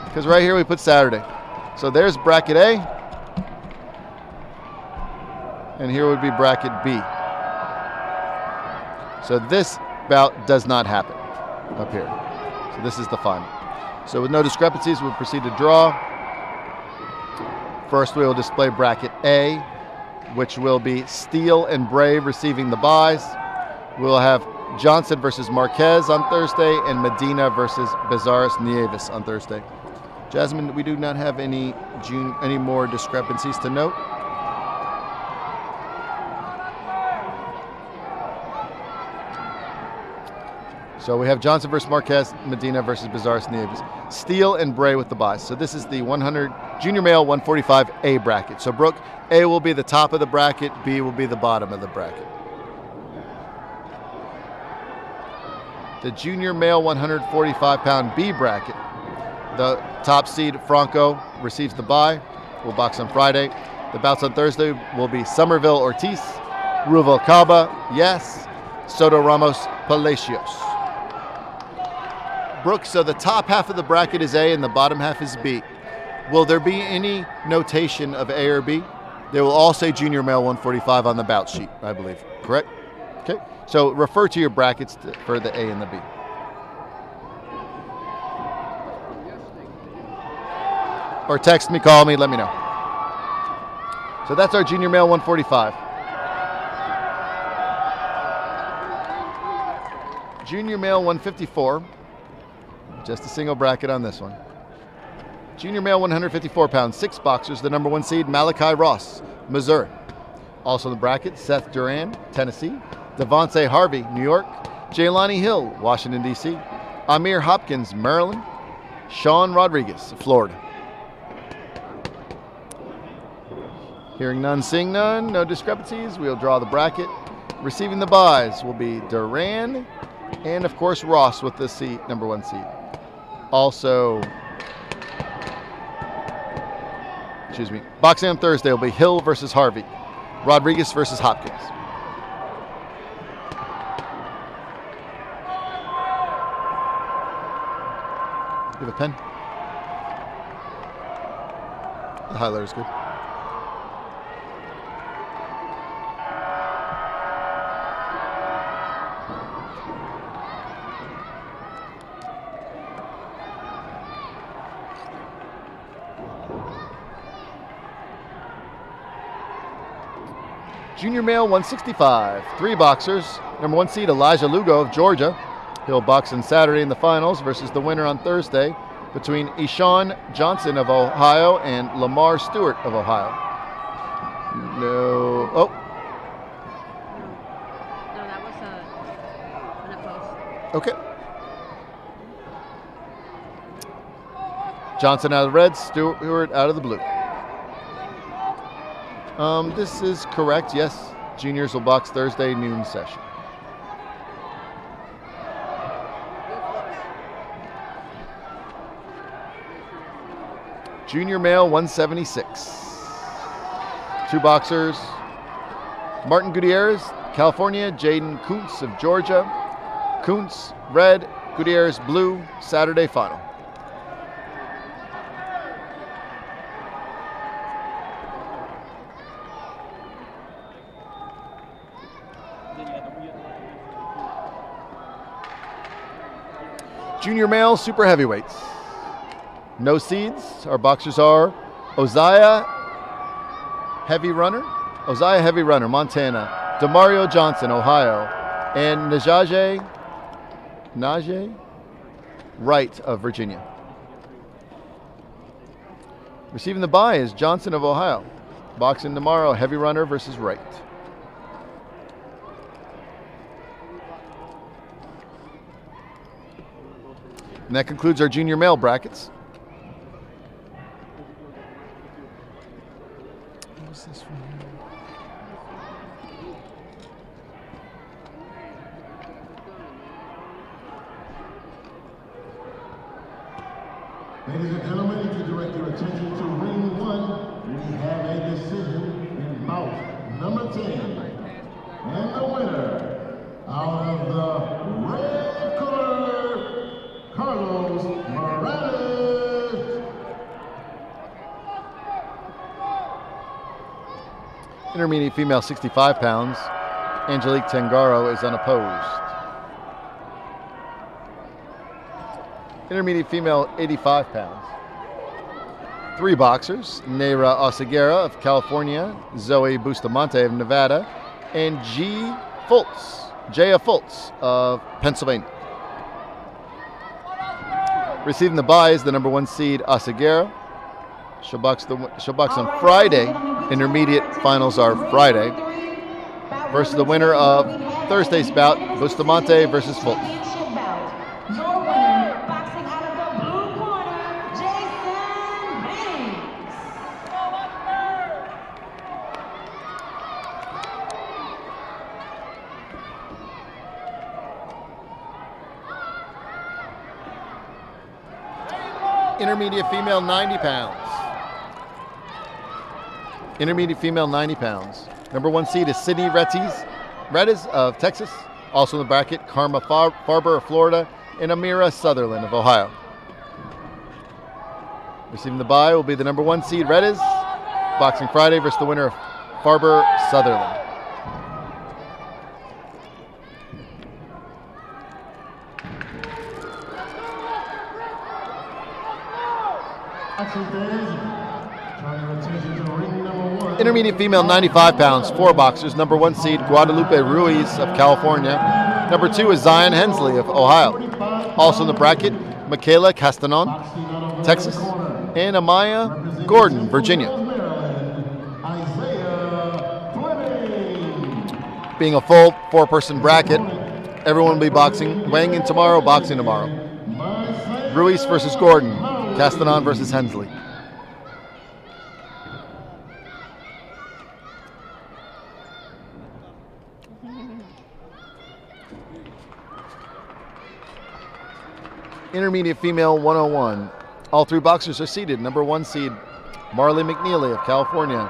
because right here we put Saturday. So there's bracket A, and here would be bracket B. So this bout does not happen up here. So this is the final. So with no discrepancies, we'll proceed to draw. First, we will display bracket A, which will be Steele and Brave receiving the buys. We'll have Johnson versus Marquez on Thursday and Medina versus Bezares Nieves on Thursday. Jasmine, we do not have any more discrepancies to note. So we have Johnson versus Marquez, Medina versus Bezares Nieves. Steele and Bray with the buys. So this is the 100 Junior Male 145 A bracket. So Brooke, A will be the top of the bracket, B will be the bottom of the bracket. The Junior Male 145-pound B bracket. The top seed, Franco, receives the bye. We'll box on Friday. The bouts on Thursday will be Somerville Ortiz, Ruvalcaba, yes, Soto Ramos Palacios. Brooke, so the top half of the bracket is A and the bottom half is B. Will there be any notation of A or B? They will all say Junior Male 145 on the bout sheet, I believe. Correct? Okay. So refer to your brackets for the A and the B. Or text me, call me, let me know. So that's our Junior Male 145. Junior Male 154. Just a single bracket on this one. Junior Male 154 pounds, 6 boxers, the number 1 seed, Malachi Ross, Missouri. Also in the bracket, Seth Duran, Tennessee. Devontae Harvey, New York. Jaylani Hill, Washington, D.C. Amir Hopkins, Maryland. Sean Rodriguez, Florida. Hearing none, seeing none, no discrepancies, we'll draw the bracket. Receiving the buys will be Duran and, of course, Ross with the seed, number 1 seed. Also, excuse me. Boxing on Thursday will be Hill versus Harvey. Rodriguez versus Hopkins. You have a pen? The highlighter's good. Junior male 165, 3 boxers. Number 1 seed Elijah Lugo of Georgia. He'll box on Saturday in the finals versus the winner on Thursday between Eshawn Johnson of Ohio and Lamar Stewart of Ohio. No. Oh, No, that was unopposed. okay. Johnson out of the red, Stewart out of the blue. This is correct, yes. Juniors will box Thursday noon session. Junior male 176. 2 boxers. Martin Gutierrez, California. Jaden Kuntz of Georgia. Kuntz, red. Gutierrez, blue. Saturday final. Junior male super heavyweights. No seeds. Our boxers are Oziah Heavy Runner, Montana. Demario Johnson, Ohio. And Najee Wright of Virginia. Receiving the bye is Johnson of Ohio. Boxing tomorrow, Heavy Runner versus Wright. And that concludes our junior male brackets. What's this from here? Ladies and gentlemen, to direct your attention to ring 1, we have a decision in bout number 10. And the winner, out of the red corner, Carlos Morales. Intermediate female 65 pounds. Angelique Tangaro is unopposed. Intermediate female 85 pounds. 3 boxers. Neira Oseguera of California. Zoe Bustamante of Nevada. And Jaya Fultz of Pennsylvania. Receiving the bye is the number 1 seed Oseguera. She'll box on Friday. Intermediate finals are Friday. Versus the winner of Thursday's bout, Bustamante versus Fultz. Championship bout. Your winner, boxing out of the blue corner, Jason Banks. Intermediate female 90 pounds. Intermediate female 90 pounds. Number 1 seed is Sydney Rettis of Texas. Also in the bracket, Karma Farber of Florida and Amira Sutherland of Ohio. Receiving the bye will be the number 1 seed Rettis. Boxing Friday versus the winner of Farber Sutherland. Action fans, turn your attention to ring number 1. Intermediate female 95 pounds, 4 boxers. Number 1 seed Guadalupe Ruiz of California. Number 2 is Zion Hensley of Ohio. Also in the bracket, Michaela Castanon, Texas, and Amaya Gordon, Virginia. Isaiah Fleming. Being a full 4-person bracket, everyone will be weighing in tomorrow, boxing tomorrow. Ruiz versus Gordon, Castanon versus Hensley. Intermediate female 101. All 3 boxers are seated. Number 1 seed Marley McNeely of California.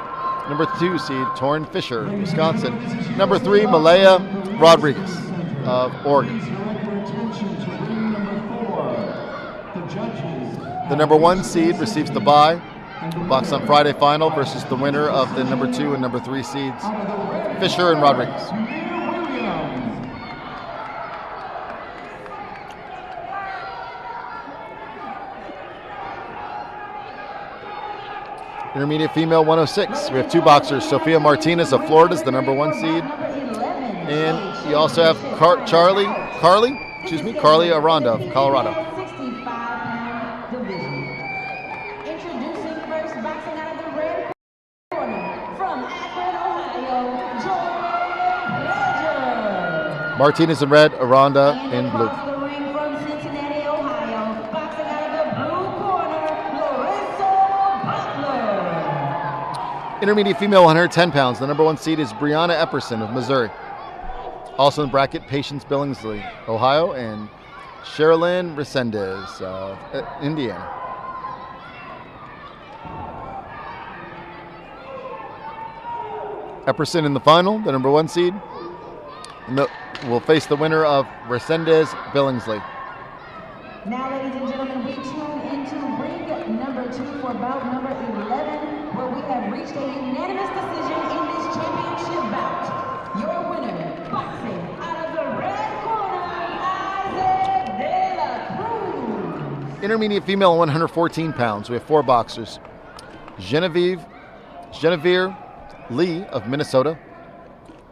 Number 2 seed, Torrin Fisher, Wisconsin. Number 3, Malaya Rodriguez of Oregon. The number 1 seed receives the bye. Box on Friday final versus the winner of the number 2 and number 3 seeds, Fisher and Rodriguez. Intermediate female 106. We have 2 boxers. Sophia Martinez of Florida is the number 1 seed. And you also have Carly Aranda of Colorado. £65 division. Introducing first, boxing out of the red corner from Akron, Ohio, Jordan Ledger. Martinez in red, Aranda in blue. Across the ring from Cincinnati, Ohio, boxing out of the blue corner, Larissa Butler. Intermediate female 110 pounds. The number 1 seed is Brianna Epperson of Missouri. Also in bracket, Patience Billingsley, Ohio, and Sherilyn Resendez of Indiana. Epperson in the final, the number 1 seed, and will face the winner of Resendez Billingsley. Now, ladies and gentlemen, we tune into ring number 2 for bout number 11, where we have reached a unanimous decision in this championship bout. Your winner, boxing out of the red corner, Isaac De La Cruz. Intermediate female 114 pounds. We have 4 boxers. Genevieve Lee of Minnesota,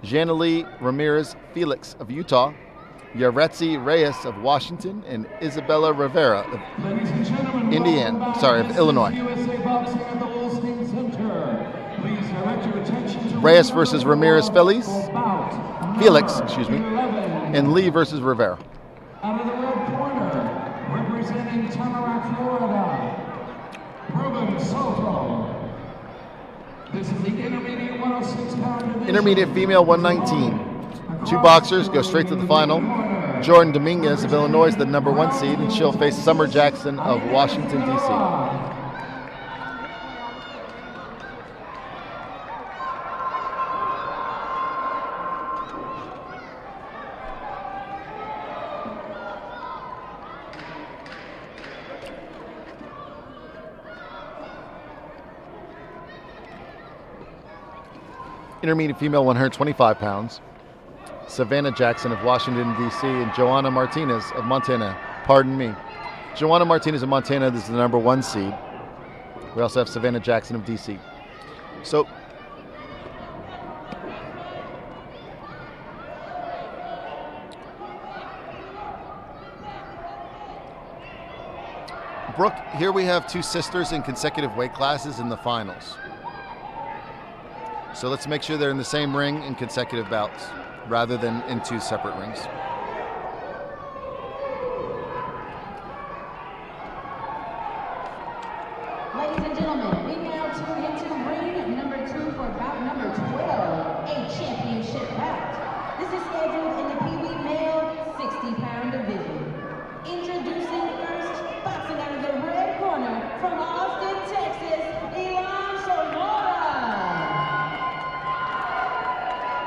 Janalee Ramirez Felix of Utah, Yaretzi Reyes of Washington, and Isabella Rivera of Illinois. Reyes versus Ramirez Felix, and Lee versus Rivera. Out of the red corner, representing Tamarack, Florida, Ruben Soto. This is the intermediate 106-pound division. Intermediate female 119. 2 boxers go straight to the final. Jordan Dominguez of Illinois is the number 1 seed, and she'll face Summer Jackson of Washington, D.C. Intermediate female 125 pounds. Savannah Jackson of Washington, D.C. and Joanna Martinez of Montana. Joanna Martinez of Montana is the number 1 seed. We also have Savannah Jackson of D.C. So, Brooke, here we have 2 sisters in consecutive weight classes in the finals. So let's make sure they're in the same ring in consecutive bouts, rather than in 2 separate rings. Ladies and gentlemen, we now tune into ring number 2 for bout number 12, a championship bout. This is scheduled in the Pee Wee male 60-pound division. Introducing first, boxing out of the red corner from Austin, Texas, Elon Sonora.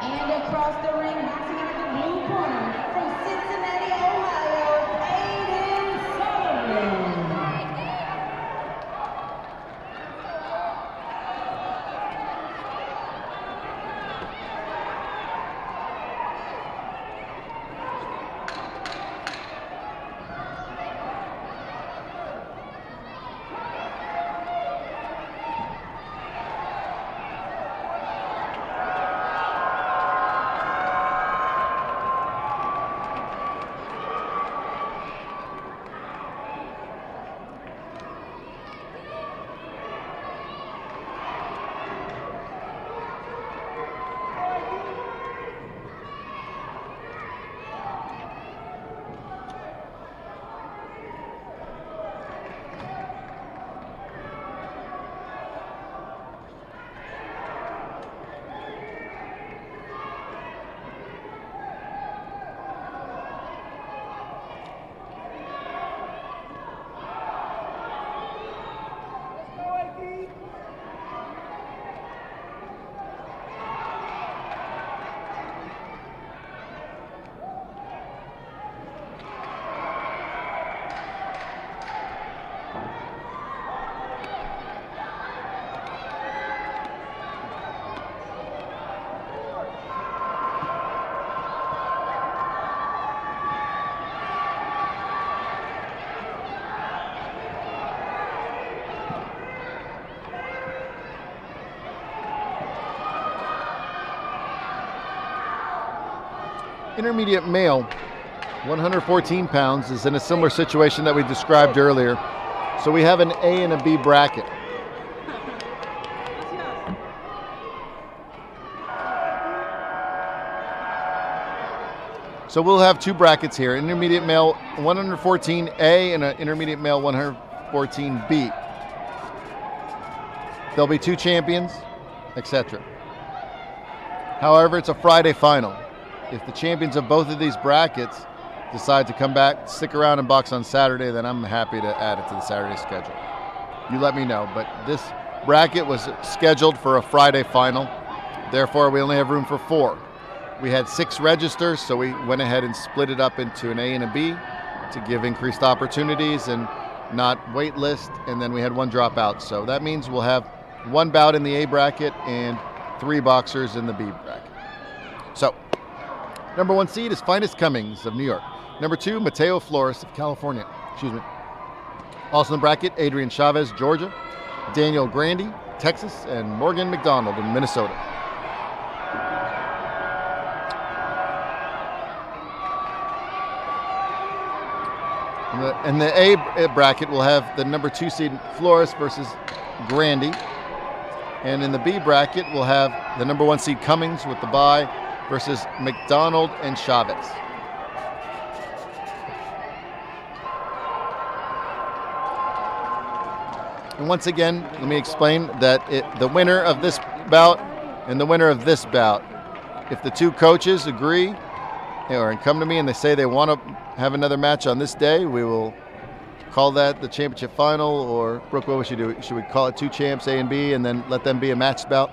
And across the ring, boxing out of the blue corner from Cincinnati, Ohio, Aiden Sullivan. Intermediate male, 114 pounds, is in a similar situation that we described earlier. So we have an A and a B bracket. So we'll have two brackets here, intermediate male 114A and an intermediate male 114B. There'll be two champions, etc. However, it's a Friday final. If the champions of both of these brackets decide to come back, stick around and box on Saturday, then I'm happy to add it to the Saturday schedule. You let me know, but this bracket was scheduled for a Friday final. Therefore, we only have room for 4. We had 6 registers, so we went ahead and split it up into an A and a B to give increased opportunities and not wait list, and then we had 1 dropout. So that means we'll have 1 bout in the A bracket and 3 boxers in the B bracket. So, number 1 seed is Finest Cummings of New York. Number 2, Mateo Flores of California. Excuse me. Also in the bracket, Adrian Chavez, Georgia, Daniel Grandy, Texas, and Morgan McDonald in Minnesota. In the A bracket, we'll have the number 2 seed Flores versus Grandy. And in the B bracket, we'll have the number 1 seed Cummings with the bye versus McDonald and Chavez. And once again, let me explain that the winner of this bout and the winner of this bout, if the 2 coaches agree or come to me and they say they want to have another match on this day, we will call that the championship final. Or Brooke, what should we do? Should we call it 2 champs, A and B, and then let them be a match bout?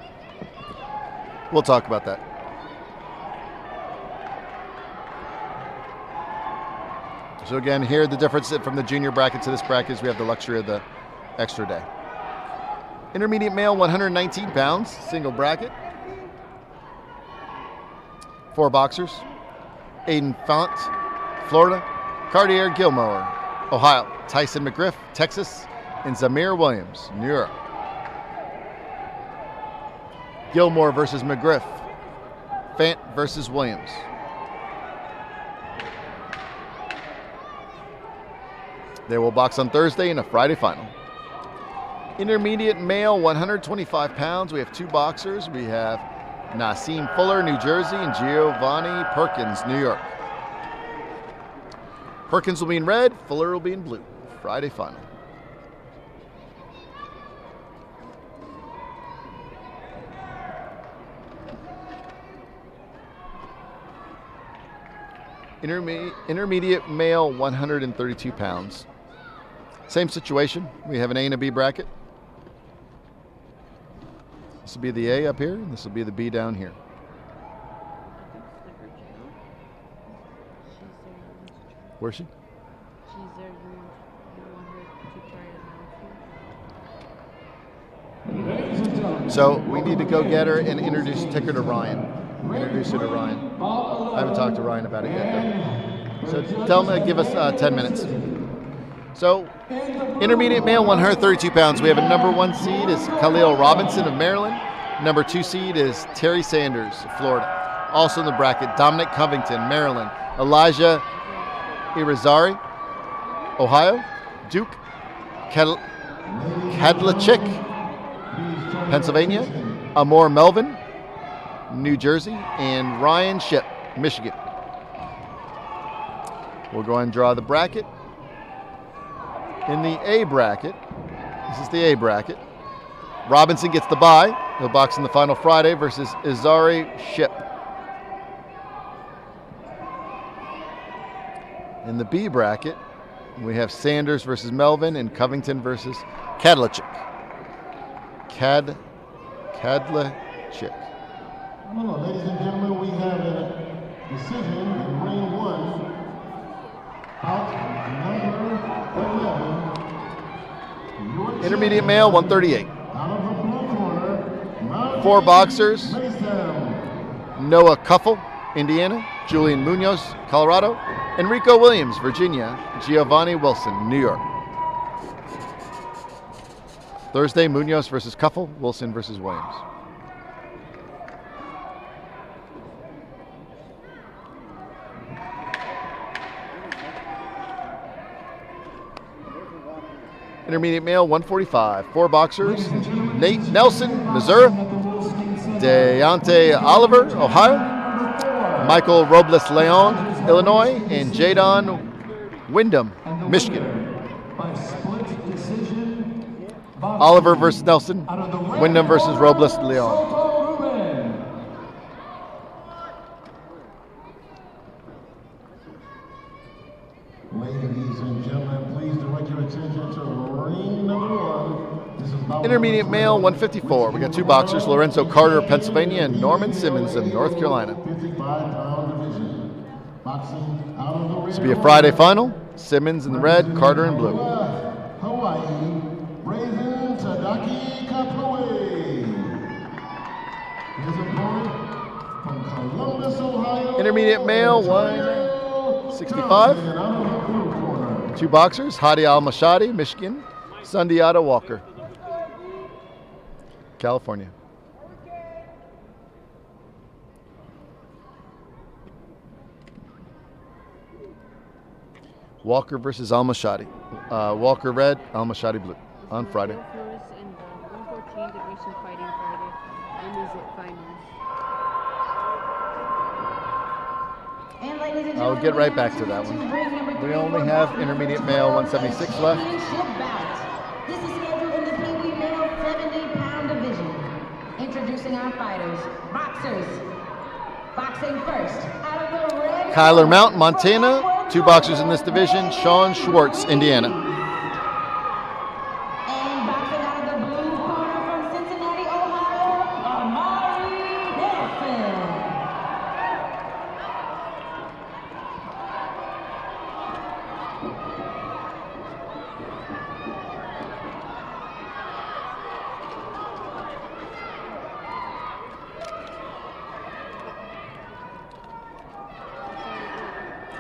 We'll talk about that. So again, here the difference from the junior bracket to this bracket is we have the luxury of the extra day. Intermediate male, 119 pounds, single bracket. 4 boxers. Aiden Font, Florida. Cartier Gilmore, Ohio. Tyson McGriff, Texas. And Zamir Williams, New York. Gilmore versus McGriff. Fant versus Williams. They will box on Thursday in a Friday final. Intermediate male, 125 pounds. We have 2 boxers. We have Nassim Fuller, New Jersey, and Giovanni Perkins, New York. Perkins will be in red, Fuller will be in blue. Friday final. Intermediate male, 132 pounds. Same situation. We have an A and a B bracket. This will be the A up here, and this will be the B down here. Where's she? She's there. You want her to try it out? So we need to go get her and take her to Ryan. Introduce her to Ryan. I haven't talked to Ryan about it yet, though. So tell him to give us 10 minutes. So, intermediate male, 132 pounds. We have a number 1 seed is Khalil Robinson of Maryland. Number 2 seed is Terry Sanders of Florida. Also in the bracket, Dominic Covington, Maryland. Elijah Irizarry, Ohio. Duke Kadlachik, Pennsylvania. Amor Melvin, New Jersey. And Ryan Ship, Michigan. We'll go ahead and draw the bracket. In the A bracket, this is the A bracket, Robinson gets the bye. He'll box in the final Friday versus Izari Ship. In the B bracket, we have Sanders versus Melvin and Covington versus Kadlachik. Kadlachik. Well, ladies and gentlemen, we have a decision in ring 1. Out number 11. Intermediate male, 138. Out of the blue corner, 4 boxers. Mason. Noah Cuffle, Indiana. Julian Munoz, Colorado. Enrico Williams, Virginia. Giovanni Wilson, New York. Thursday, Munoz versus Cuffle. Wilson versus Williams. Intermediate male, 145. 4 boxers. Nate Nelson, Missouri. Deontay Oliver, Ohio. Michael Robles Leon, Illinois. And Jadon Wyndham, Michigan. By split decision, Oliver versus Nelson. Wyndham versus Robles Leon. Ladies and gentlemen, please direct your attention to ring number 1. This is bout Intermediate number male, 7. 154. We got 2 boxers, Lorenzo Carter, Pennsylvania, and Norman Simmons of North Carolina. 55-pound division. Boxing out of the ring. This will be a Friday final. Simmons in the red, Carter in blue. Hawaii, Brazen Tadaki Kapui. His opponent from Columbus, Ohio. Intermediate male, 165. 2 boxers, Hadi Al-Mashadi, Michigan, Sundiata Walker, California. Walker versus Al-Mashadi. Walker red, Al-Mashadi blue on Friday. Flores and the 114 division fighting Friday. And is it finals? And ladies and I'll gentlemen, get right we back are to that to one. ring number We 3 only for have bout intermediate number male 12, 176 a left. championship bout. This is scheduled in the Pee Wee male 70-pound division. Introducing our fighters, boxers. Boxing first, out of the red. Kyler Mount, Montana. 2 boxers in this division. Sean Schwartz, Indiana. And boxing out of the blue corner from Cincinnati, Ohio, Amari Nelson.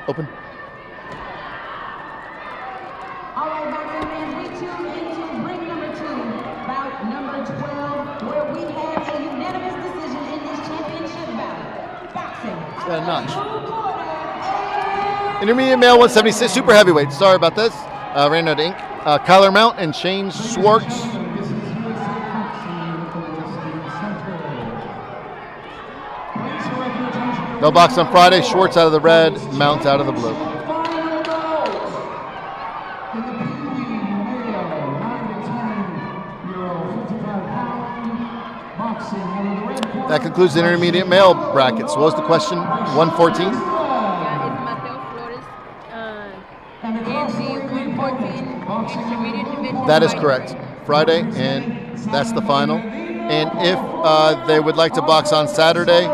Open. All right, boxing fans, we tune into ring number 2, bout number 12, where we have a unanimous decision in this championship bout. Boxing. got a notch. Blue corner, Intermediate male 176, super heavyweight. Sorry about this. Ran out of ink. Kyler Mount and Shane Schwartz. They'll box on Friday. Schwartz out of the red, Mount out of the blue. That concludes the intermediate male bracket. So what was the question? 114? Yeah, it's Mateo Flores. And the 114 intermediate division. That is fighting correct. Friday, and that's the final. And if they would like to box on Saturday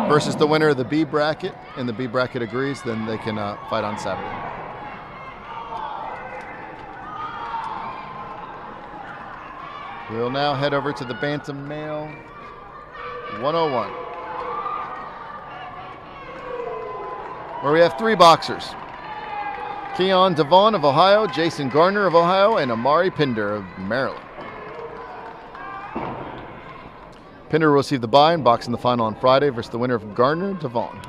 versus the winner of the B bracket, and the B bracket agrees, then they can fight on Saturday. We'll now head over to the Bantam Male 101, where we have 3 boxers. Keon Devon of Ohio, Jason Garner of Ohio, and Amari Pinder of Maryland. Pinder will receive the bye and box in the final on Friday versus the winner of Garner Devon.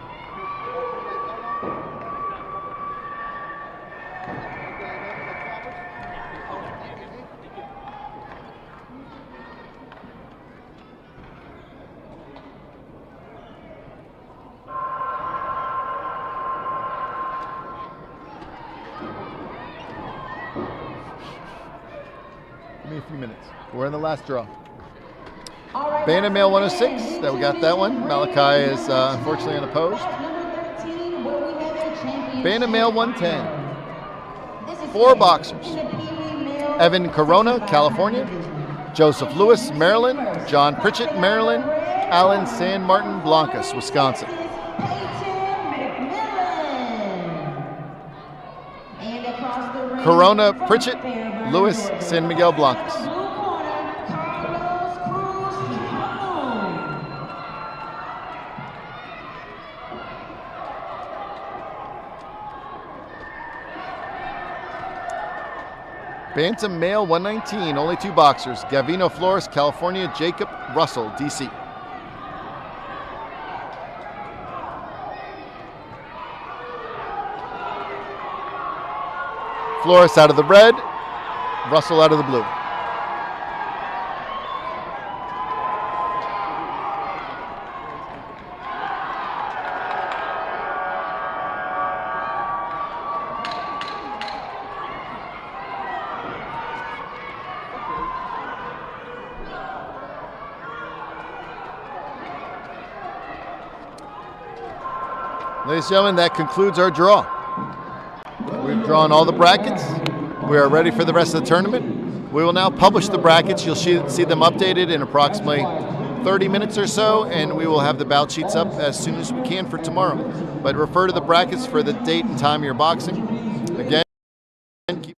Give me a few minutes. We're in the last draw. Bantam Male 106, that we got that one. Malachi is unfortunately unopposed. Bantam Male 110. 4 boxers. Evan Corona, California. Joseph Lewis, Maryland. John Pritchett, Maryland. Alan San Martin Blancas, Wisconsin. Corona, Pritchett, Lewis, San Miguel Blancas. Bantam Male 119, only 2 boxers. Gavino Flores, California. Jacob Russell, DC. Flores out of the red. Russell out of the blue. Ladies and gentlemen, that concludes our draw. We've drawn all the brackets. We are ready for the rest of the tournament. We will now publish the brackets. You'll see them updated in approximately 30 minutes or so, and we will have the bout sheets up as soon as we can for tomorrow. But refer to the brackets for the date and time of your boxing. Again, keep